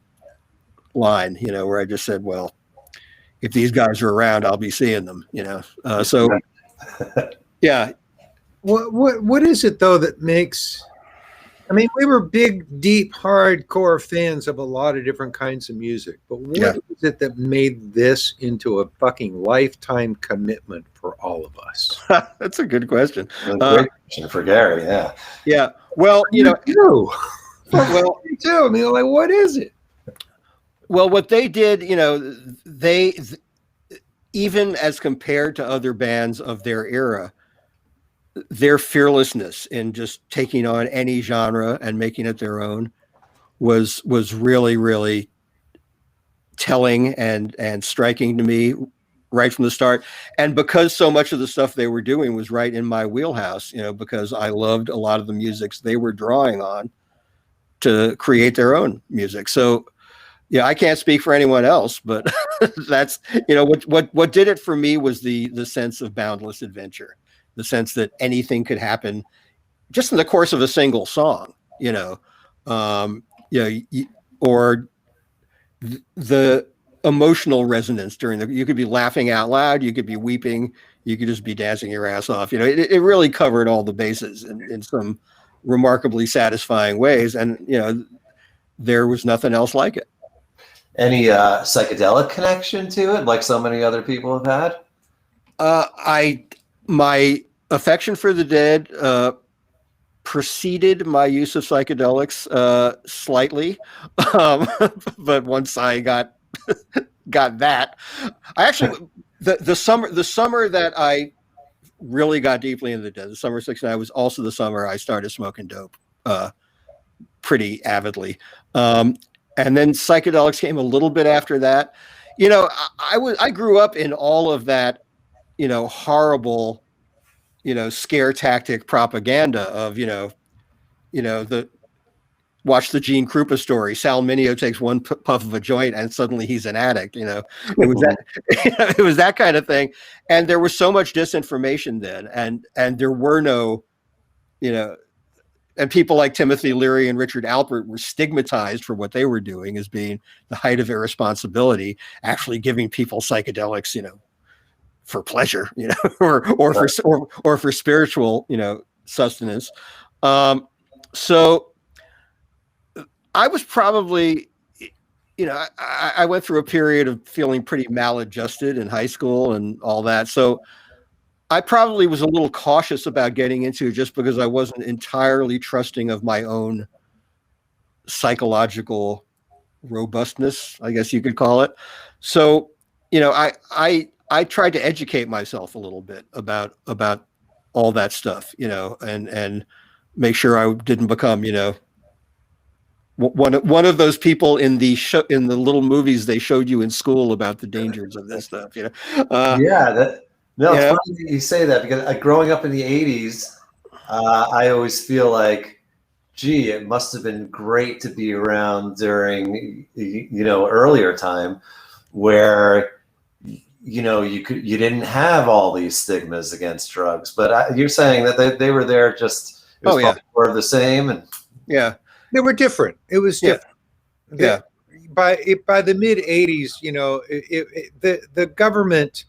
B: line, where I just said, well, if these guys are around, I'll be seeing them, so yeah.
C: What is it though that makes, we were big, deep, hardcore fans of a lot of different kinds of music, but what is it that made this into a fucking lifetime commitment for all of us?
B: That's a good question.
D: Great question for Gary. Yeah.
B: Yeah. Well,
C: Well, me too. What is it?
B: Well, what they did, they even as compared to other bands of their era, their fearlessness in just taking on any genre and making it their own was really, really telling and striking to me right from the start. And because so much of the stuff they were doing was right in my wheelhouse, because I loved a lot of the musics they were drawing on to create their own music. So yeah, I can't speak for anyone else, but that's, what did it for me was the sense of boundless adventure. The sense that anything could happen just in the course of a single song, or the emotional resonance you could be laughing out loud, you could be weeping, you could just be dancing your ass off. It really covered all the bases in some remarkably satisfying ways. And, there was nothing else like it.
D: Any psychedelic connection to it, like so many other people have had? My affection for the Dead preceded my use of psychedelics slightly, but once I got that, I actually the summer that I really got deeply into the Dead, the summer of '69, was also the summer I started smoking dope pretty avidly, and then psychedelics came a little bit after that. I grew up in all of that. Horrible, scare tactic propaganda of, the watch the Gene Krupa story. Sal Mineo takes one puff of a joint and suddenly he's an addict. It was that, it was that kind of thing. And there was so much disinformation then, and there were no, and people like Timothy Leary and Richard Alpert were stigmatized for what they were doing as being the height of irresponsibility, actually giving people psychedelics, for pleasure, or for spiritual,
B: sustenance. So I was probably, I went through a period of feeling pretty maladjusted in high school and all that. So I probably was a little cautious about getting into it just because I wasn't entirely trusting of my own psychological robustness, I guess you could call it. So, I tried to educate myself a little bit about all that stuff, and make sure I didn't become, one of those people in the little movies they showed you in school about the dangers of this stuff.
D: It's funny that you say that, because growing up in the 80s, I always feel like, gee, it must have been great to be around during, earlier time where, you didn't have all these stigmas against drugs. But you're saying that they were there, just it was more of the same, and
C: they were different. It was different. By the mid 80s, the government,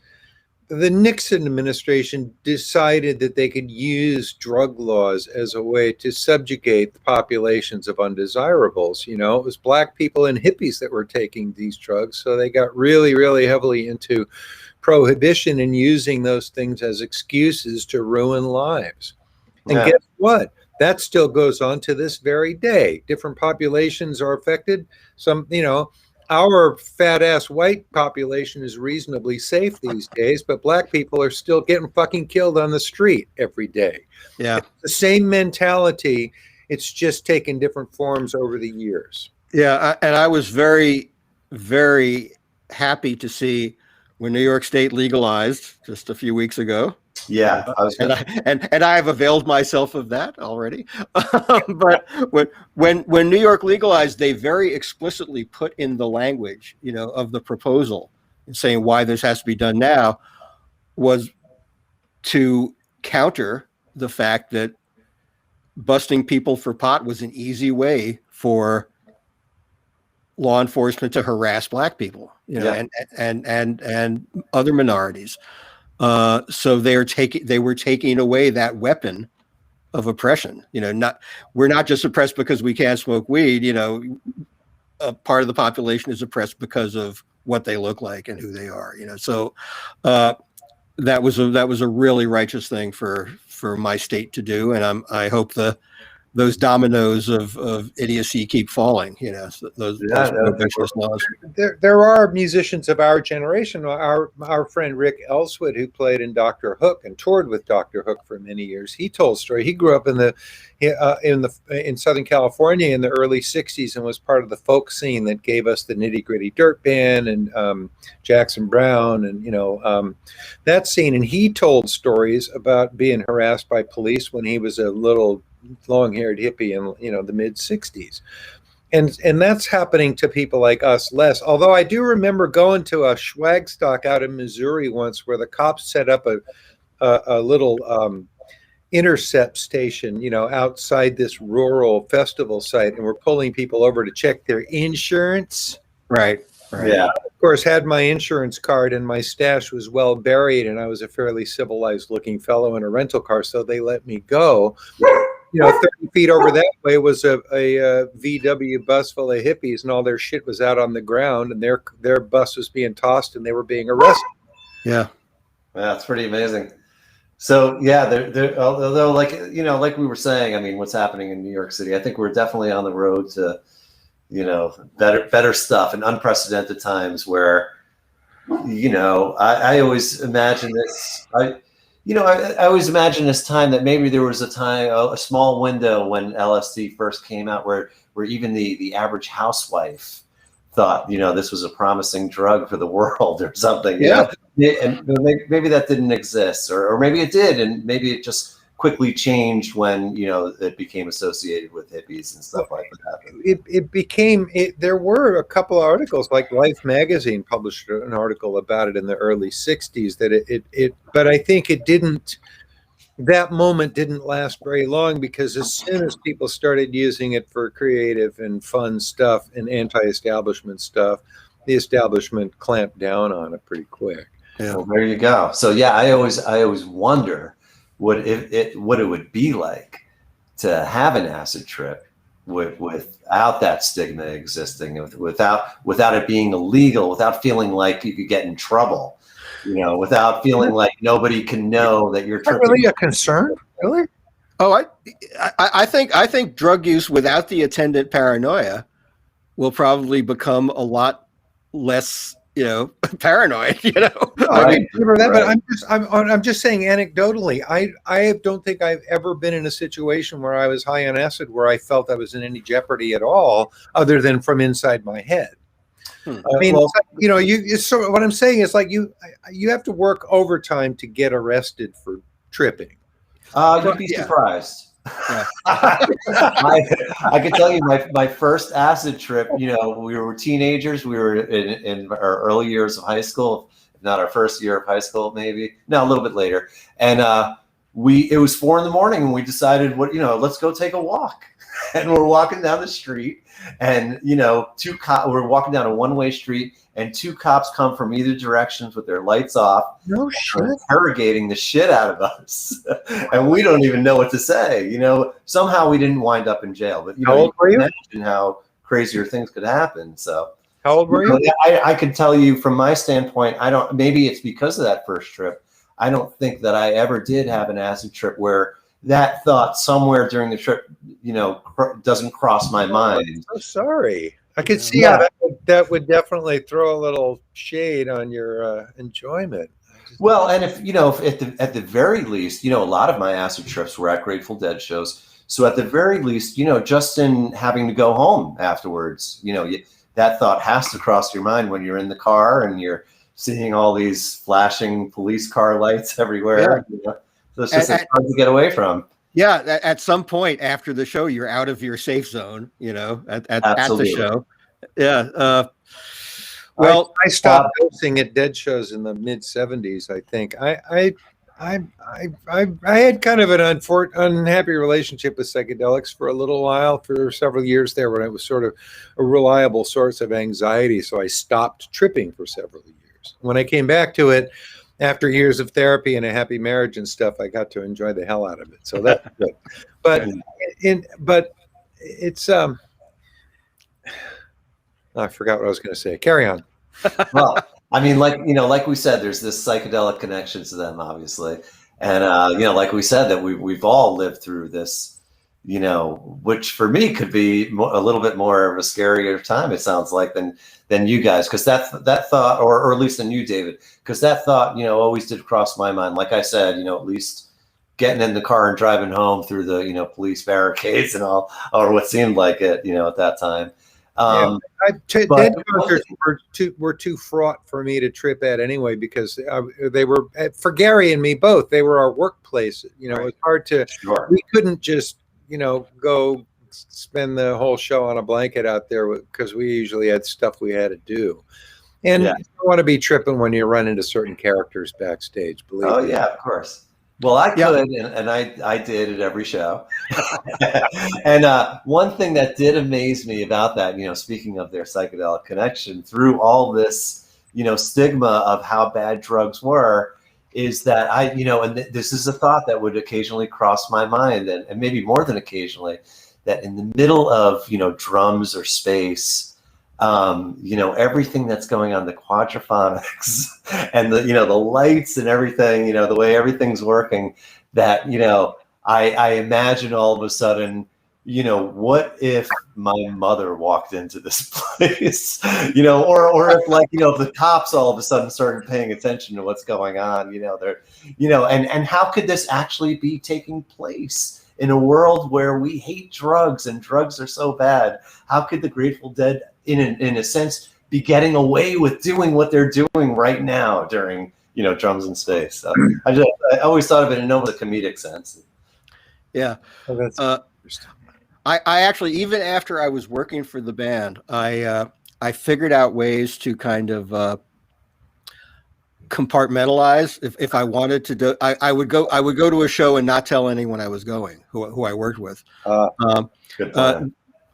C: the Nixon administration decided that they could use drug laws as a way to subjugate the populations of undesirables. It was black people and hippies that were taking these drugs. So they got really, really heavily into prohibition and using those things as excuses to ruin lives. And guess what? That still goes on to this very day. Different populations are affected. Some, our fat ass white population is reasonably safe these days, but black people are still getting fucking killed on the street every day.
B: Yeah.
C: It's the same mentality. It's just taken different forms over the years.
B: Yeah. And I was very, very happy to see when New York State legalized just a few weeks ago.
D: Yeah,
B: and I have availed myself of that already. But when New York legalized, they very explicitly put in the language, of the proposal, and saying why this has to be done now was to counter the fact that busting people for pot was an easy way for law enforcement to harass black people, and other minorities. So they were taking away that weapon of oppression. We're not just oppressed because we can't smoke weed. A part of the population is oppressed because of what they look like and who they are. So that was a really righteous thing for my state to do, and I hope those dominoes of idiocy keep falling. Those laws.
C: There are musicians of our generation. Our friend Rick Elswood, who played in Dr. Hook and toured with Dr. Hook for many years, he told a story. He grew up in Southern California in the early '60s and was part of the folk scene that gave us the Nitty Gritty Dirt Band and Jackson Browne and that scene. And he told stories about being harassed by police when he was a little long-haired hippie in the mid 60s, and that's happening to people like us less. Although I do remember going to a Schwagstock out in Missouri once, where the cops set up a little intercept station, outside this rural festival site, and we're pulling people over to check their insurance.
B: Right.
C: Yeah. Of course, had my insurance card, and my stash was well buried, and I was a fairly civilized-looking fellow in a rental car, so they let me go. 30 feet over that way was a VW bus full of hippies, and all their shit was out on the ground, and their bus was being tossed, and they were being arrested.
B: Yeah,
D: that's pretty amazing. So although like we were saying, I mean, what's happening in New York City, I think we're definitely on the road to, better stuff in unprecedented times where, I always imagine this. I always imagine this time that maybe there was a small window when LSD first came out where even the average housewife thought, this was a promising drug for the world or something. And maybe that didn't exist, or maybe it did, and maybe it just quickly changed when it became associated with hippies and stuff like that.
C: There were a couple of articles, like Life magazine published an article about it in the early 60s, but I think that moment didn't last very long, because as soon as people started using it for creative and fun stuff and anti-establishment stuff, the establishment clamped down on it pretty quick.
B: Yeah.
D: Well, there you go. So I always wonder, what it would be like to have an acid trip without that stigma existing, without it being illegal, without feeling like you could get in trouble, without feeling like nobody can know that you're tripping.
C: Really a concern, really?
B: Oh, I think drug use without the attendant paranoia will probably become a lot less, paranoid.
C: I mean, but I'm just saying anecdotally. I don't think I've ever been in a situation where I was high on acid where I felt I was in any jeopardy at all, other than from inside my head. I mean, so what I'm saying is like you have to work overtime to get arrested for tripping.
D: You'd be surprised. Yeah. I can tell you my first acid trip, we were teenagers. We were in our early years of high school, if not our first year of high school, maybe. No, a little bit later. And it was 4 a.m. and we decided, let's go take a walk. And we're walking down the street, and we're walking down a one-way street, and 2 cops come from either directions with their lights off. No shit. Interrogating the shit out of us. And we don't even know what to say. Somehow we didn't wind up in jail. But
C: how old were you?
D: Imagine how crazier things could happen. So
C: how old were you?
D: I can tell you from my standpoint, maybe it's because of that first trip. I don't think that I ever did have an acid trip where that thought somewhere during the trip, doesn't cross my mind.
C: I'm so sorry. I could see how that would definitely throw a little shade on your enjoyment.
D: Well, and if at the very least, a lot of my acid trips were at Grateful Dead shows. So at the very least, just in having to go home afterwards, that thought has to cross your mind when you're in the car and you're seeing all these flashing police car lights everywhere. Yeah. So it's just hard to get away from.
B: Yeah, at some point after the show, you're out of your safe zone. At the show. Yeah. Well,
C: I stopped dosing at Dead shows in the mid '70s. I think I had kind of an unhappy relationship with psychedelics for a little while, for several years there, when it was sort of a reliable source of anxiety. So I stopped tripping for several years. When I came back to it, after years of therapy and a happy marriage and stuff, I got to enjoy the hell out of it. So that's good. But it's I forgot what I was going to say. Carry on.
D: Well, I mean, like we said, there's this psychedelic connection to them, obviously, and like we said, that we've all lived through this, which for me could be a little bit more of a scarier time. It sounds like than you guys, because that thought, or at least than you, David, because that thought, always did cross my mind. Like I said, at least getting in the car and driving home through the police barricades and all, or what seemed like it, at that time.
C: Dead concerts were too fraught for me to trip at anyway, because they were, for Gary and me both, they were our workplace. It was hard to, we couldn't just, go spend the whole show on a blanket out there, because we usually had stuff we had to do. And you don't want to be tripping when you run into certain characters backstage, believe me.
D: Oh, yeah, of course. Well, I could, and I did at every show. And one thing that did amaze me about that, speaking of their psychedelic connection, through all this, stigma of how bad drugs were, is that and this is a thought that would occasionally cross my mind, and maybe more than occasionally, that in the middle of, drums or space, everything that's going on, the quadraphonics and the lights and everything, the way everything's working, that, I imagine all of a sudden, what if my mother walked into this place, or if if the cops all of a sudden started paying attention to what's going on, and how could this actually be taking place in a world where we hate drugs and drugs are so bad? How could the Grateful Dead, in a sense, be getting away with doing what they're doing right now during, drums in space? So I always thought of it in almost a comedic sense.
B: Yeah.
C: Oh, that's interesting.
B: I actually, even after I was working for the band, I figured out ways to kind of compartmentalize. If I wanted to do, I would go to a show and not tell anyone I was going, who I worked with.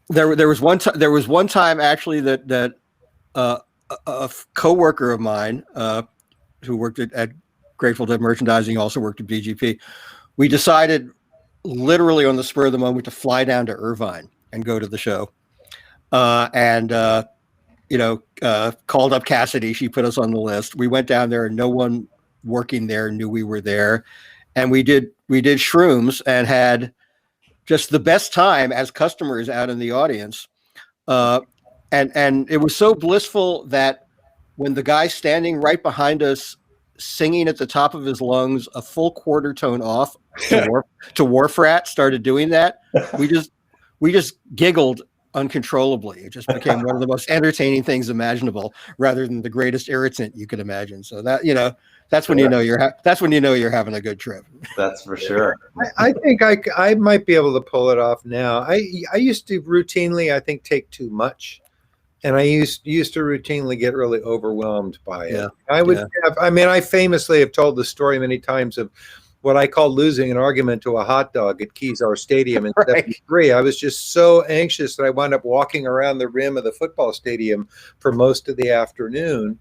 B: There was one time actually that a coworker of mine who worked at Grateful Dead merchandising, also worked at BGP, we decided literally on the spur of the moment to fly down to Irvine and go to the show. And called up Cassidy. She put us on the list. We went down there and no one working there knew we were there. And we did shrooms and had just the best time as customers out in the audience. And it was so blissful that when the guy standing right behind us singing at the top of his lungs a full quarter tone off to Wharf Rat started doing that, we just giggled uncontrollably. It just became one of the most entertaining things imaginable, rather than the greatest irritant you could imagine. So that, that's when you know you're having a good trip.
D: That's for sure.
C: I think I might be able to pull it off now. I used to routinely, I think, take too much. And I used to routinely get really overwhelmed by it.
B: Yeah.
C: I famously have told the story many times of what I call losing an argument to a hot dog at Kezar Stadium in '73. I was just so anxious that I wound up walking around the rim of the football stadium for most of the afternoon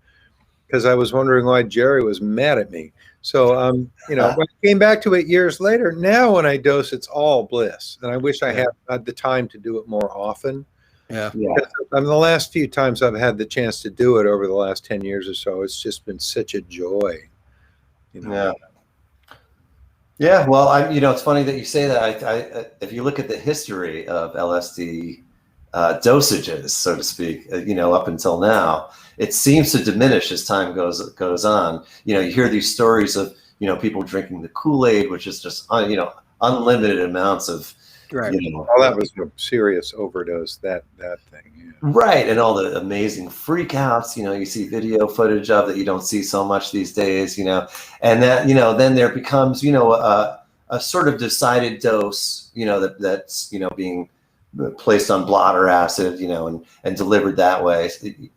C: because I was wondering why Jerry was mad at me. So, when I came back to it years later, now when I dose, it's all bliss. And I wish I had the time to do it more often.
B: Yeah.
C: The last few times I've had the chance to do it over the last 10 years or so, it's just been such a joy.
D: Yeah. Yeah. Well, it's funny that you say that. I if you look at the history of LSD dosages, so to speak, up until now, it seems to diminish as time goes on. You hear these stories of, people drinking the Kool-Aid, which is just, unlimited amounts of,
B: right.
C: That was a serious overdose, that thing. Yeah.
D: Right. And all the amazing freakouts, you see video footage of that you don't see so much these days, and that, then there becomes, a sort of decided dose, that's, being placed on blotter acid, and delivered that way.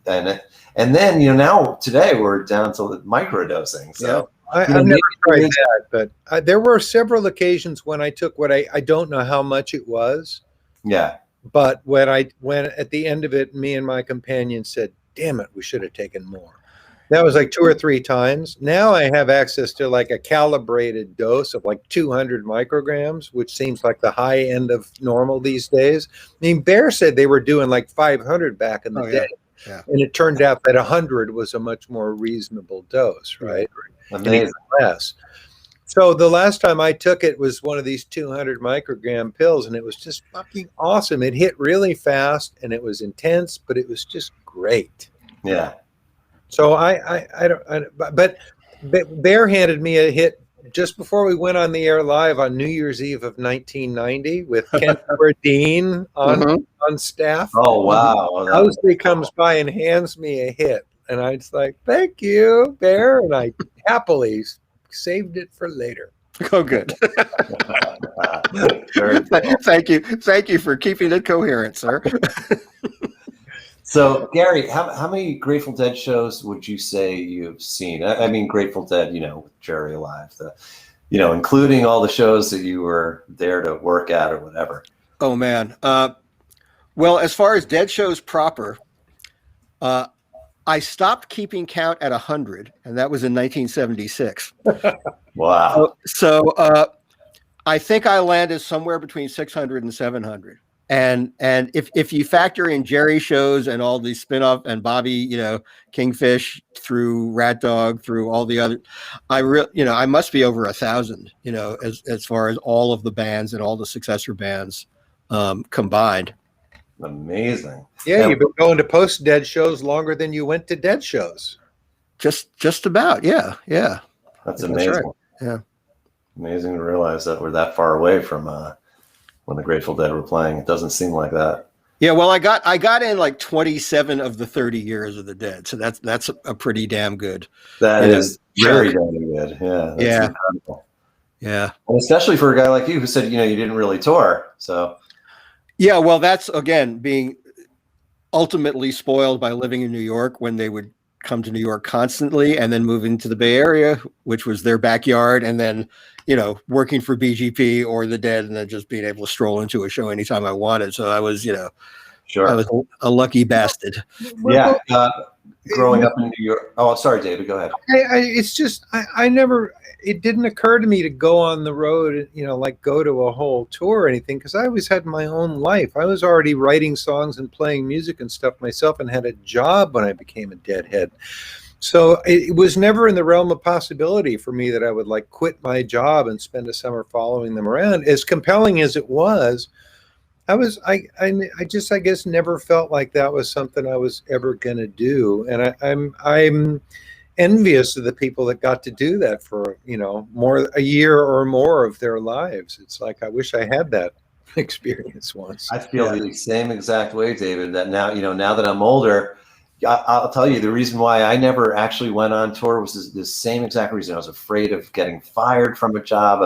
D: And then, now today we're down to microdosing. So. Yeah.
C: I've never tried that, but there were several occasions when I took what I don't know how much it was.
D: Yeah.
C: But when at the end of it, me and my companion said, damn it, we should have taken more. That was like 2 or 3 times. Now I have access to like a calibrated dose of like 200 micrograms, which seems like the high end of normal these days. I mean, Bear said they were doing like 500 back in the day. Yeah. And it turned out that 100 was a much more reasonable dose, right?
D: Amazing.
C: Less. So the last time I took it was one of these 200 microgram pills, and it was just fucking awesome. It hit really fast, and it was intense, but it was just great.
D: Yeah.
C: So but Bear handed me a hit just before we went on the air live on New Year's Eve of 1990 with Ken Dean on staff.
D: Oh, wow.
C: Owsley comes by and hands me a hit. And I was like, thank you, Bear. And I happily saved it for later.
B: Oh, good. Thank you for keeping it coherent, sir.
D: So, Gary, how many Grateful Dead shows would you say you've seen? I mean, Grateful Dead, with Jerry alive, including all the shows that you were there to work at or whatever.
B: Oh, man. Well, as far as Dead shows proper, I stopped keeping count at 100, and that was in 1976.
D: Wow.
B: So I think I landed somewhere between 600 and 700. And if you factor in Jerry shows and all the spin-off and Bobby, Kingfish through Rat Dog through all the other, I must be over 1,000, as far as all of the bands and all the successor bands combined.
D: Amazing.
C: Yeah, you've been going to post-Dead shows longer than you went to Dead shows.
B: Just about, yeah.
D: That's amazing.
B: Right. Yeah.
D: Amazing to realize that we're that far away from when the Grateful Dead were playing. It doesn't seem like that.
B: Yeah, well, I got in like 27 of the 30 years of the Dead, so that's a pretty damn good.
D: That is very damn good. Yeah.
B: Yeah.
D: Incredible.
B: Yeah.
D: And especially for a guy like you who said, you didn't really tour. So.
B: Yeah, well, that's, again, being ultimately spoiled by living in New York when they would come to New York constantly and then moving to the Bay Area, which was their backyard, and then, working for BGP or the Dead and then just being able to stroll into a show anytime I wanted. So I was,
D: sure,
B: I was a lucky bastard.
D: Yeah. growing up in New York. Oh, sorry, David, go ahead.
C: It's just I never. It didn't occur to me to go on the road, like go to a whole tour or anything, because I always had my own life. I was already writing songs and playing music and stuff myself, and had a job when I became a deadhead. So it was never in the realm of possibility for me that I would like quit my job and spend a summer following them around. As compelling as it was, I guess never felt like that was something I was ever going to do. And I'm envious of the people that got to do that for, a year or more of their lives. It's like, I wish I had that experience once.
D: I feel the same exact way, David, that now that I'm older, I'll tell you the reason why I never actually went on tour was the same exact reason. I was afraid of getting fired from a job.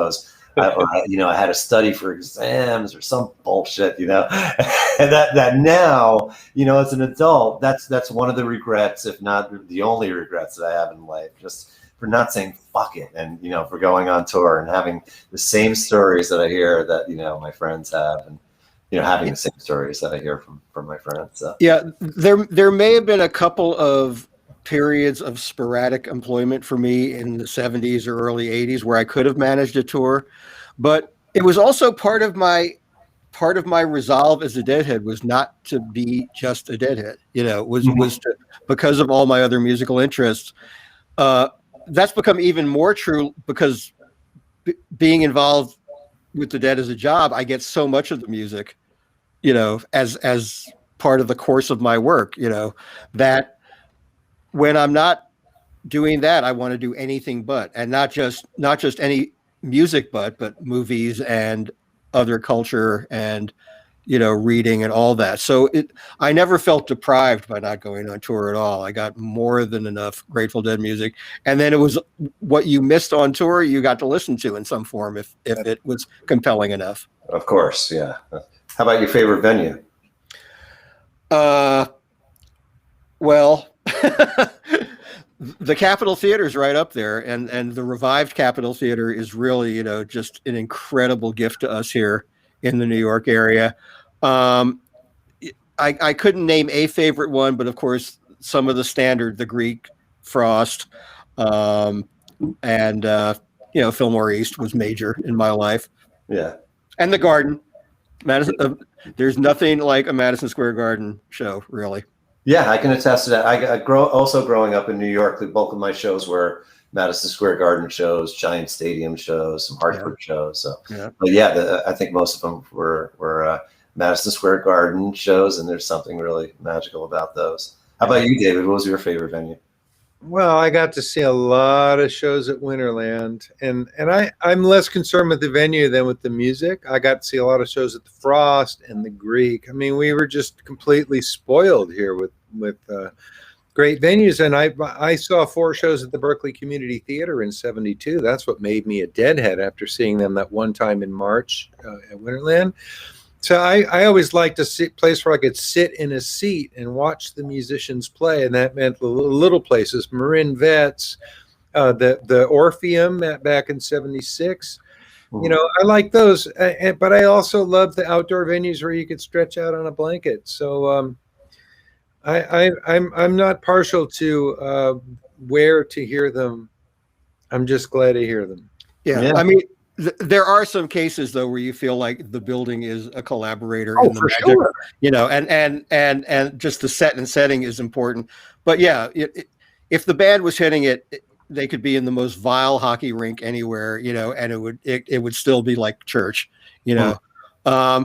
D: I had to study for exams or some bullshit, and that now, as an adult, that's one of the regrets, if not the only regrets that I have in life, just for not saying fuck it, and for going on tour and having the same stories that I hear that my friends have, and having the same stories that I hear from my friends. So.
B: Yeah, there may have been a couple of periods of sporadic employment for me in the 70s or early 80s where I could have managed a tour, but it was also part of my resolve as a deadhead was not to be just a deadhead. Was to, because of all my other musical interests. That's become even more true because being involved with the Dead as a job, I get so much of the music, as part of the course of my work, that when I'm not doing that, I want to do anything but, and not just any music, but movies and other culture and, reading and all that. So I never felt deprived by not going on tour at all. I got more than enough Grateful Dead music. And then it was what you missed on tour, you got to listen to in some form if it was compelling enough.
D: Of course. Yeah. How about your favorite venue?
B: Well, the Capitol Theater is right up there, and the revived Capitol Theater is really, just an incredible gift to us here in the New York area. I couldn't name a favorite one, but of course, some of the standard, the Greek, Frost, and Fillmore East was major in my life.
D: Yeah,
B: and the Garden, Madison. There's nothing like a Madison Square Garden show, really.
D: Yeah, I can attest to that. Growing up in New York, the bulk of my shows were Madison Square Garden shows, Giant Stadium shows, some Hartford shows. So, but I think most of them were Madison Square Garden shows, and there's something really magical about those. How about you, David? What was your favorite venue?
C: Well, I got to see a lot of shows at Winterland, and I'm less concerned with the venue than with the music. I got to see a lot of shows at the Frost and the Greek. I mean, we were just completely spoiled here with great venues. And I saw 4 shows at the Berkeley Community Theater in '72. That's what made me a deadhead after seeing them that one time in March at Winterland. So I always liked a place where I could sit in a seat and watch the musicians play, and that meant the little places, Marin Vets, the Orpheum back in '76. I like those, but I also love the outdoor venues where you could stretch out on a blanket. So I'm not partial to where to hear them. I'm just glad to hear them.
B: Yeah. I mean, there are some cases though where you feel like the building is a collaborator in the magic,
C: sure.
B: And just the set and setting is important. But yeah, if the band was hitting it, they could be in the most vile hockey rink anywhere, and it would still be like church, I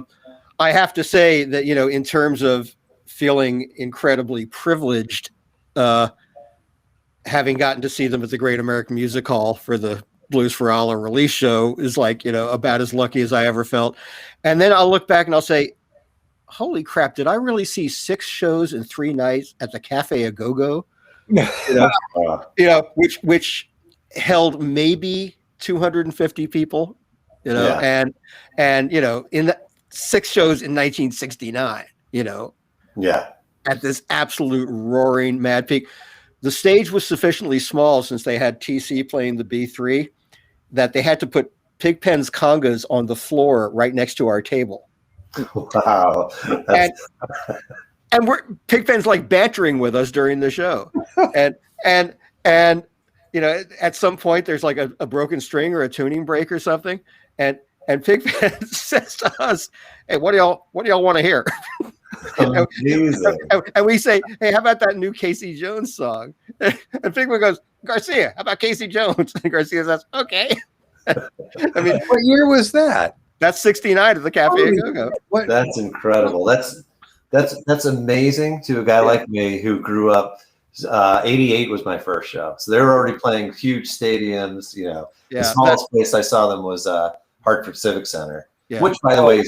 B: have to say that, in terms of feeling incredibly privileged, having gotten to see them at the Great American Music Hall for the Blues for Allah release show is like, about as lucky as I ever felt. And then I'll look back and I'll say, holy crap, did I really see 6 shows in 3 nights at the Cafe A Go-Go? Which held maybe 250 people, in the 6 shows in 1969, at this absolute roaring mad peak. The stage was sufficiently small since they had TC playing the B3 that they had to put Pigpen's congas on the floor right next to our table.
D: Wow.
B: and Pigpen's like bantering with us during the show, and at some point there's like a broken string or a tuning break or something, and Pigpen says to us, "Hey, what do y'all want to hear?" and we say, "Hey, how about that new Casey Jones song?" And Pigpen goes, "Garcia, how about Casey Jones?" And Garcia says, "Okay." I mean,
C: what year was that?
B: That's 69 at the Cafe a Go-Go.
D: That's incredible. That's amazing to a guy like me who grew up. 88 was my first show, so they were already playing huge stadiums. The smallest place I saw them was Hartford Civic Center, which, by the way,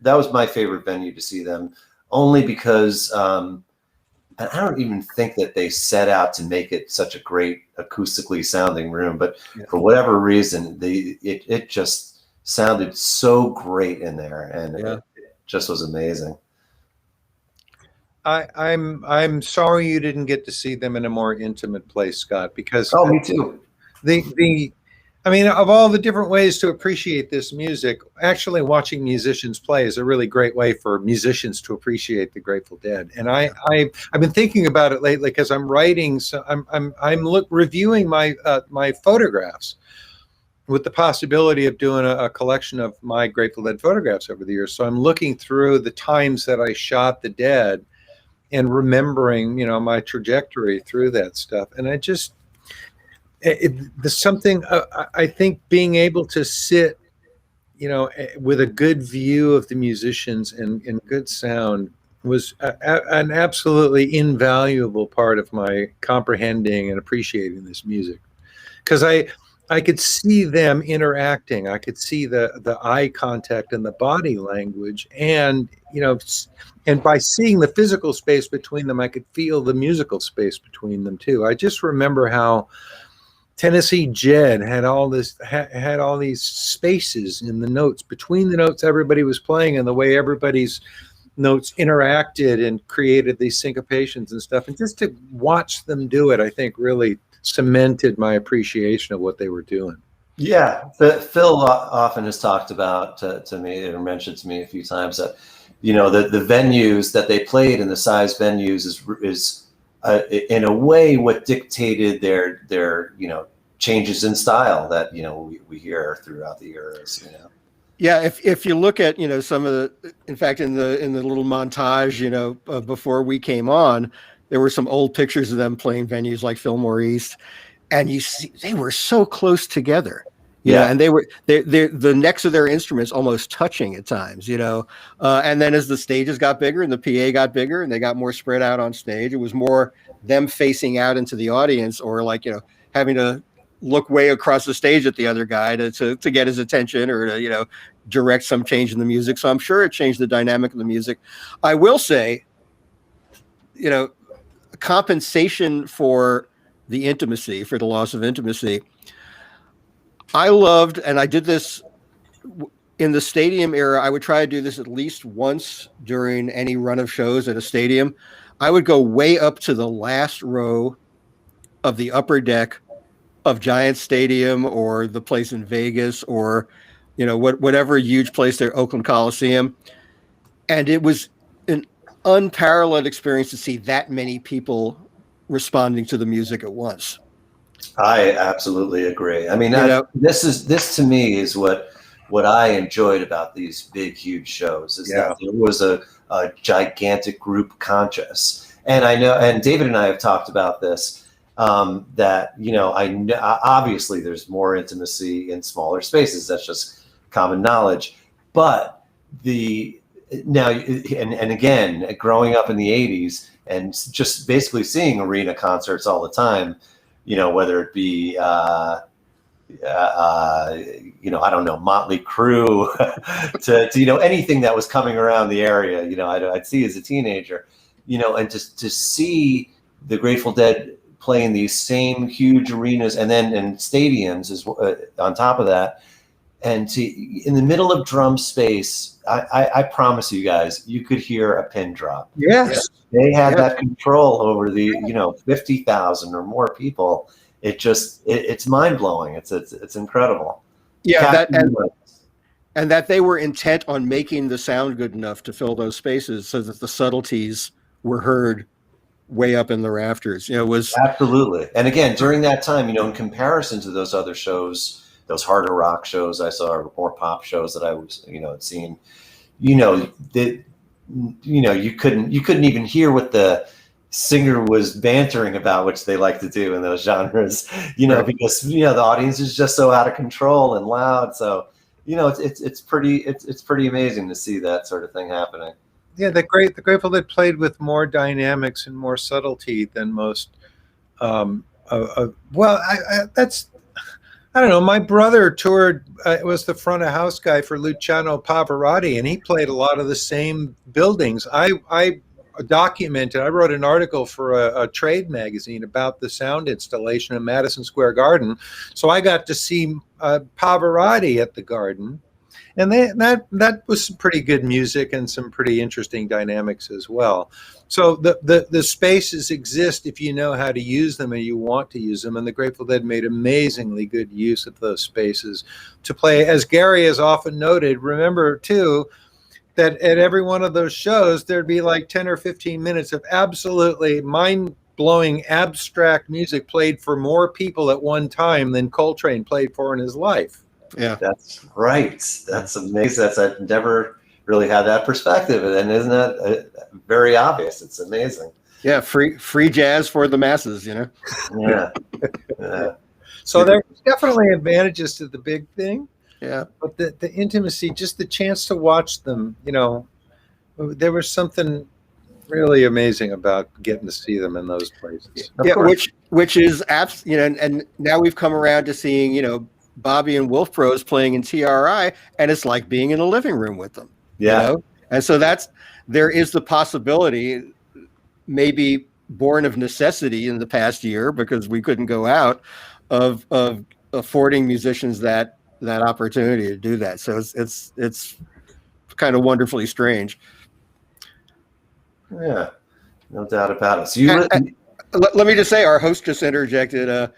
D: was my favorite venue to see them, only because and I don't even think that they set out to make it such a great acoustically sounding room, but for whatever reason, it just sounded so great in there, and it just was amazing.
C: I'm sorry you didn't get to see them in a more intimate place, Scott, because
D: me too.
C: I mean, of all the different ways to appreciate this music, actually watching musicians play is a really great way for musicians to appreciate the Grateful Dead. And I've been thinking about it lately because I'm writing, so I'm reviewing my photographs, with the possibility of doing a collection of my Grateful Dead photographs over the years. So I'm looking through the times that I shot the Dead and remembering, my trajectory through that stuff. And I just, there's something, I think being able to sit, with a good view of the musicians and good sound was an absolutely invaluable part of my comprehending and appreciating this music. Because I could see them interacting. I could see the eye contact and the body language, and and by seeing the physical space between them, I could feel the musical space between them too. I just remember how Tennessee Jed had all these spaces in the notes between the notes everybody was playing, and the way everybody's notes interacted and created these syncopations and stuff. And just to watch them do it, I think really cemented my appreciation of what they were doing.
D: Yeah, Phil often has talked about to me, or mentioned to me a few times, that the venues that they played and the size venues is in a way what dictated their changes in style that we hear throughout the eras.
B: Yeah, if you look at some of the, in fact, in the little montage before we came on, there were some old pictures of them playing venues like Fillmore East, and you see they were so close together. And they were the necks of their instruments almost touching at times. And then as the stages got bigger and the PA got bigger and they got more spread out on stage, it was more them facing out into the audience, or like having to look way across the stage at the other guy to get his attention, or to direct some change in the music. So I'm sure it changed the dynamic of the music. I will say, compensation for the intimacy, for the loss of intimacy, I loved, and I did this in the stadium era. I would try to do this at least once during any run of shows at a stadium. I would go way up to the last row of the upper deck of Giants Stadium, or the place in Vegas, or whatever huge place there, Oakland Coliseum, and it was an unparalleled experience to see that many people responding to the music at once.
D: I absolutely agree. I mean, this to me is what I enjoyed about these big, huge shows, is that there was a gigantic group conscious. And I know, and David and I have talked about this, that, obviously there's more intimacy in smaller spaces. That's just common knowledge. But again, growing up in the 80s and just basically seeing arena concerts all the time, whether it be, I don't know, Motley Crue to anything that was coming around the area, I'd see as a teenager, and just to see the Grateful Dead playing these same huge arenas and then in stadiums on top of that, and in the middle of drum space, I promise you guys, you could hear a pin drop.
C: Yes.
D: They had that control over the 50,000 or more people. It's mind blowing. It's incredible.
B: Yeah, and that they were intent on making the sound good enough to fill those spaces so that the subtleties were heard way up in the rafters. You know, it was
D: Absolutely. And again, during that time, in comparison to those other shows, those harder rock shows I saw, or more pop shows that I was, had seen, that, you couldn't even hear what the singer was bantering about, which they like to do in those genres,
B: Right.
D: because, the audience is just so out of control and loud. So, it's pretty amazing to see that sort of thing happening.
C: Yeah, the Grateful Dead played with more dynamics and more subtlety than most. That's, I don't know. My brother toured, was the front of house guy for Luciano Pavarotti, and he played a lot of the same buildings. I documented, I wrote an article for a trade magazine about the sound installation in Madison Square Garden. So I got to see Pavarotti at the Garden. And that was some pretty good music and some pretty interesting dynamics as well. So the spaces exist if you know how to use them and you want to use them. And the Grateful Dead made amazingly good use of those spaces to play. As Gary has often noted, remember too, that at every one of those shows, there'd be like 10 or 15 minutes of absolutely mind-blowing abstract music played for more people at one time than Coltrane played for in his life.
B: Yeah,
D: that's right. That's amazing. I've never really had that perspective, and isn't that very obvious? It's amazing.
B: Yeah, free jazz for the masses, Yeah.
C: So there's definitely advantages to the big thing.
B: Yeah,
C: but the intimacy, just the chance to watch them, there was something really amazing about getting to see them in those places.
B: Yeah, which is and now we've come around to seeing Bobby and Wolf Bros playing in TRI, and it's like being in a living room with them.
D: Yeah.
B: And so there is the possibility, maybe born of necessity in the past year because we couldn't go out, of affording musicians that opportunity to do that. So it's kind of wonderfully strange.
D: Yeah, no doubt about it. So
B: let me just say, our host just interjected.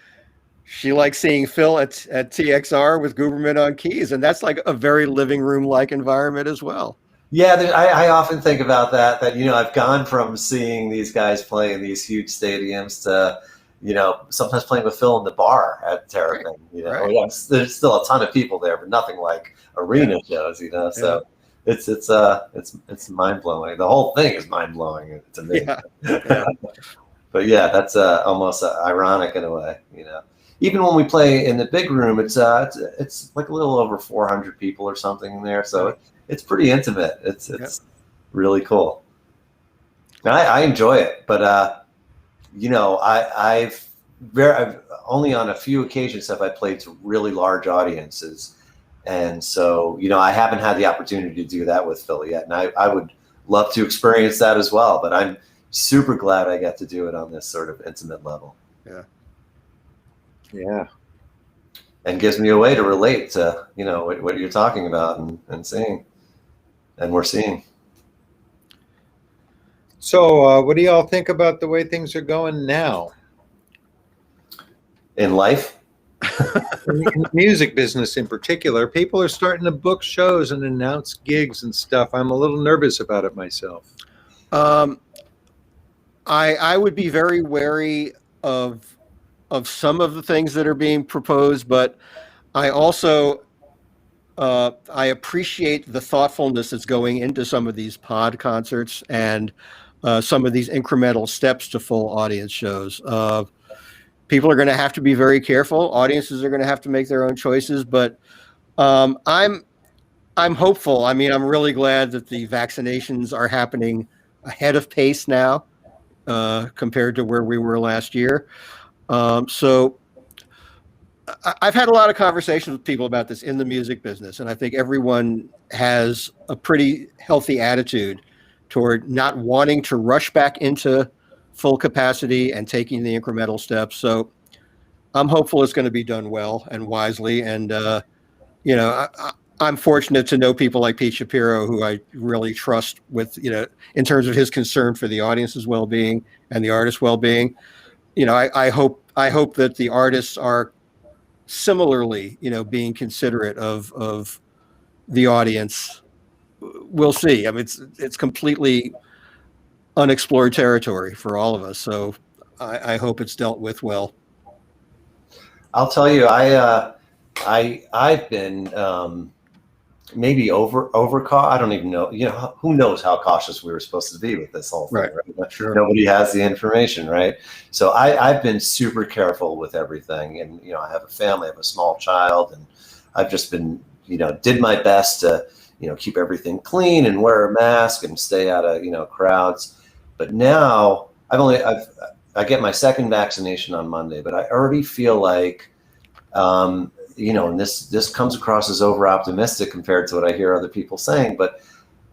B: She likes seeing Phil at TXR with Guberman on keys, and that's like a very living room like environment as well.
D: Yeah, I often think about that. I've gone from seeing these guys play in these huge stadiums to, sometimes playing with Phil in the bar at Terrapin.
B: Right.
D: There's still a ton of people there, but nothing like arena shows. So it's mind blowing. The whole thing is mind blowing. It's amazing.
B: Yeah.
D: But yeah, that's almost ironic in a way. Even when we play in the big room, it's like a little over 400 people or something in there. So it's pretty intimate. It's really cool. And I enjoy it, but I've only on a few occasions have I played to really large audiences, and so I haven't had the opportunity to do that with Phil yet, and I would love to experience that as well. But I'm super glad I got to do it on this sort of intimate level.
C: Yeah.
D: And gives me a way to relate to, what you're talking about and seeing, and we're seeing.
C: So what do y'all think about the way things are going now?
D: In life?
C: In the music business in particular, people are starting to book shows and announce gigs and stuff. I'm a little nervous about it myself.
B: I would be very wary of some of the things that are being proposed, but I also I appreciate the thoughtfulness that's going into some of these pod concerts and some of these incremental steps to full audience shows. People are going to have to be very careful. Audiences are going to have to make their own choices, but I'm hopeful. I mean, I'm really glad that the vaccinations are happening ahead of pace now compared to where we were last year. So I've had a lot of conversations with people about this in the music business, and I think everyone has a pretty healthy attitude toward not wanting to rush back into full capacity and taking the incremental steps. So I'm hopeful it's going to be done well and wisely. And, I'm fortunate to know people like Pete Shapiro, who I really trust with, in terms of his concern for the audience's well-being and the artist's well-being. I hope that the artists are similarly, being considerate of the audience. We'll see. I mean, it's completely unexplored territory for all of us. So I hope it's dealt with well.
D: I'll tell you, I've been maybe over I don't even know. You know, who knows how cautious we were supposed to be with this whole thing, right?
B: Sure.
D: Nobody has the information, right? So I've been super careful with everything, and you know, I have a family, I have a small child, and I've just been, you know, did my best to, you know, keep everything clean and wear a mask and stay out of, you know, crowds. But now I get my second vaccination on Monday, but I already feel like, you know, and this comes across as over optimistic compared to what I hear other people saying, but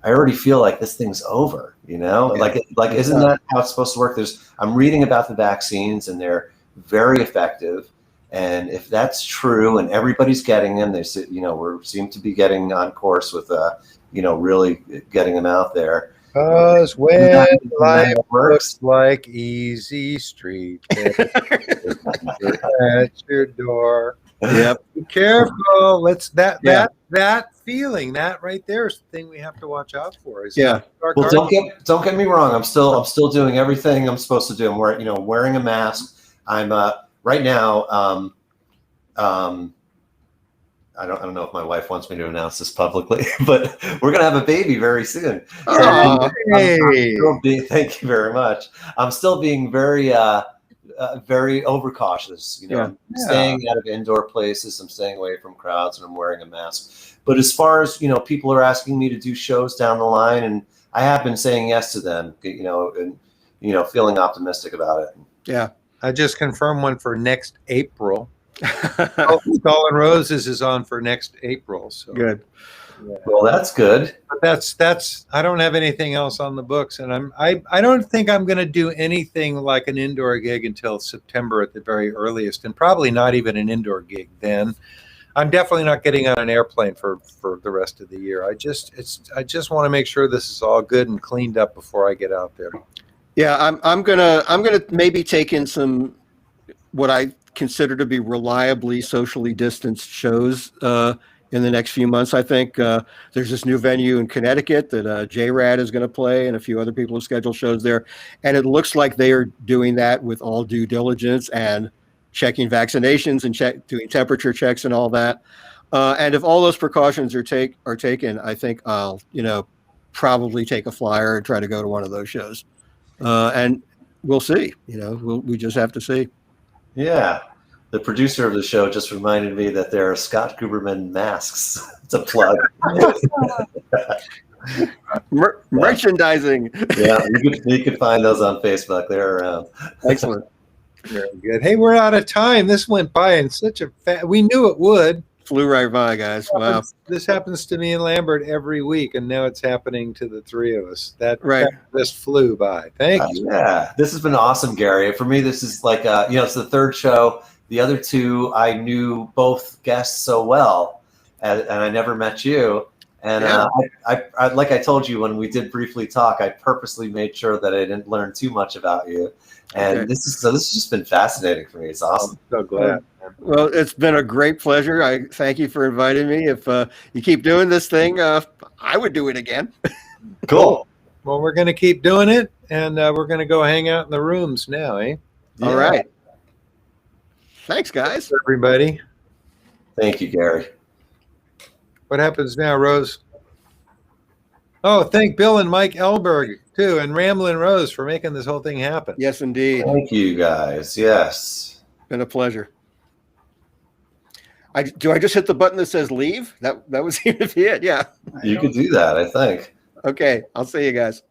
D: I already feel like this thing's over, you know,
B: Yeah.
D: like isn't that how it's supposed to work? I'm reading about the vaccines and they're very effective. And if that's true and everybody's getting them, they say, you know, seem to be getting on course with, you know, really getting them out there.
C: Because when life
D: works
C: looks like easy street at your door.
B: Yep.
C: Be careful. That feeling, that right there is the thing we have to watch out for.
D: Well, don't get me wrong. I'm still doing everything I'm supposed to do. I'm wearing a mask. I'm right now. I don't know if my wife wants me to announce this publicly, but we're gonna have a baby very soon. So thank you very much. I'm still being very overcautious. You know, staying out of indoor places. I'm staying away from crowds, and I'm wearing a mask. But as far as, you know, people are asking me to do shows down the line, and I have been saying yes to them. You know, and you know, feeling optimistic about it.
B: Yeah,
C: I just confirmed one for next April. Skull and Roses is on for next April. So
B: good.
C: Yeah.
D: Well, that's good.
C: But that's I don't have anything else on the books, and I don't think I'm going to do anything like an indoor gig until September at the very earliest, and probably not even an indoor gig then. I'm definitely not getting on an airplane for the rest of the year. I just want to make sure this is all good and cleaned up before I get out there.
B: Yeah, I'm gonna maybe take in some what I consider to be reliably socially distanced shows in the next few months. I think there's this new venue in Connecticut that J-Rad is going to play, and a few other people have scheduled shows there. And it looks like they are doing that with all due diligence and checking vaccinations and doing temperature checks and all that. And if all those precautions are taken, I think I'll, you know, probably take a flyer and try to go to one of those shows. And we'll see. You know, we just have to see. Yeah.
D: The producer of the show just reminded me that there are Scott Guberman masks. It's a plug.
B: Merchandising.
D: Yeah, you could find those on Facebook. They're around.
B: Excellent.
C: Very good. Hey, we're out of time. This went by in such a we knew it would.
B: Flew right by, guys. Wow.
C: This happens to me and Lambert every week, and now it's happening to the three of us. That just flew by. Thank you.
D: Yeah, this has been awesome, Gary. For me, this is like, you know, it's the third show. The other two, I knew both guests so well, and I never met you. And I like I told you when we did briefly talk, I purposely made sure that I didn't learn too much about you. And this has just been fascinating for me. It's awesome.
C: I'm so glad.
B: Well, it's been a great pleasure. I thank you for inviting me. If you keep doing this thing, I would do it again.
D: Cool.
C: Well, we're going to keep doing it, and we're going to go hang out in the rooms now, eh?
B: Yeah. All right. Thanks, guys.
C: Everybody.
D: Thank you, Gary.
C: What happens now, Rose? Oh, thank Bill and Mike Elberg, too, and Ramblin' Rose for making this whole thing happen.
B: Yes, indeed.
D: Thank you, guys. Yes.
B: Been a pleasure. Do I just hit the button that says leave? That would seem to be it. Yeah.
D: You could do that, I think.
B: Okay. I'll see you guys.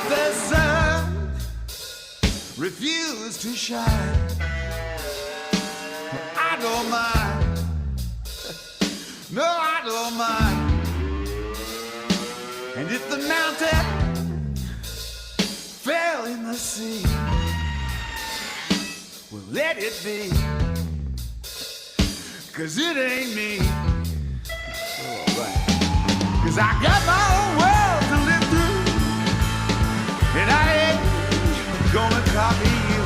E: the sun refused to shine, I don't mind. No, I don't mind. And if the mountain fell in the sea, well, let it be, 'cause it ain't me. All right. 'Cause I got my own world to live through, and I ain't gonna copy you.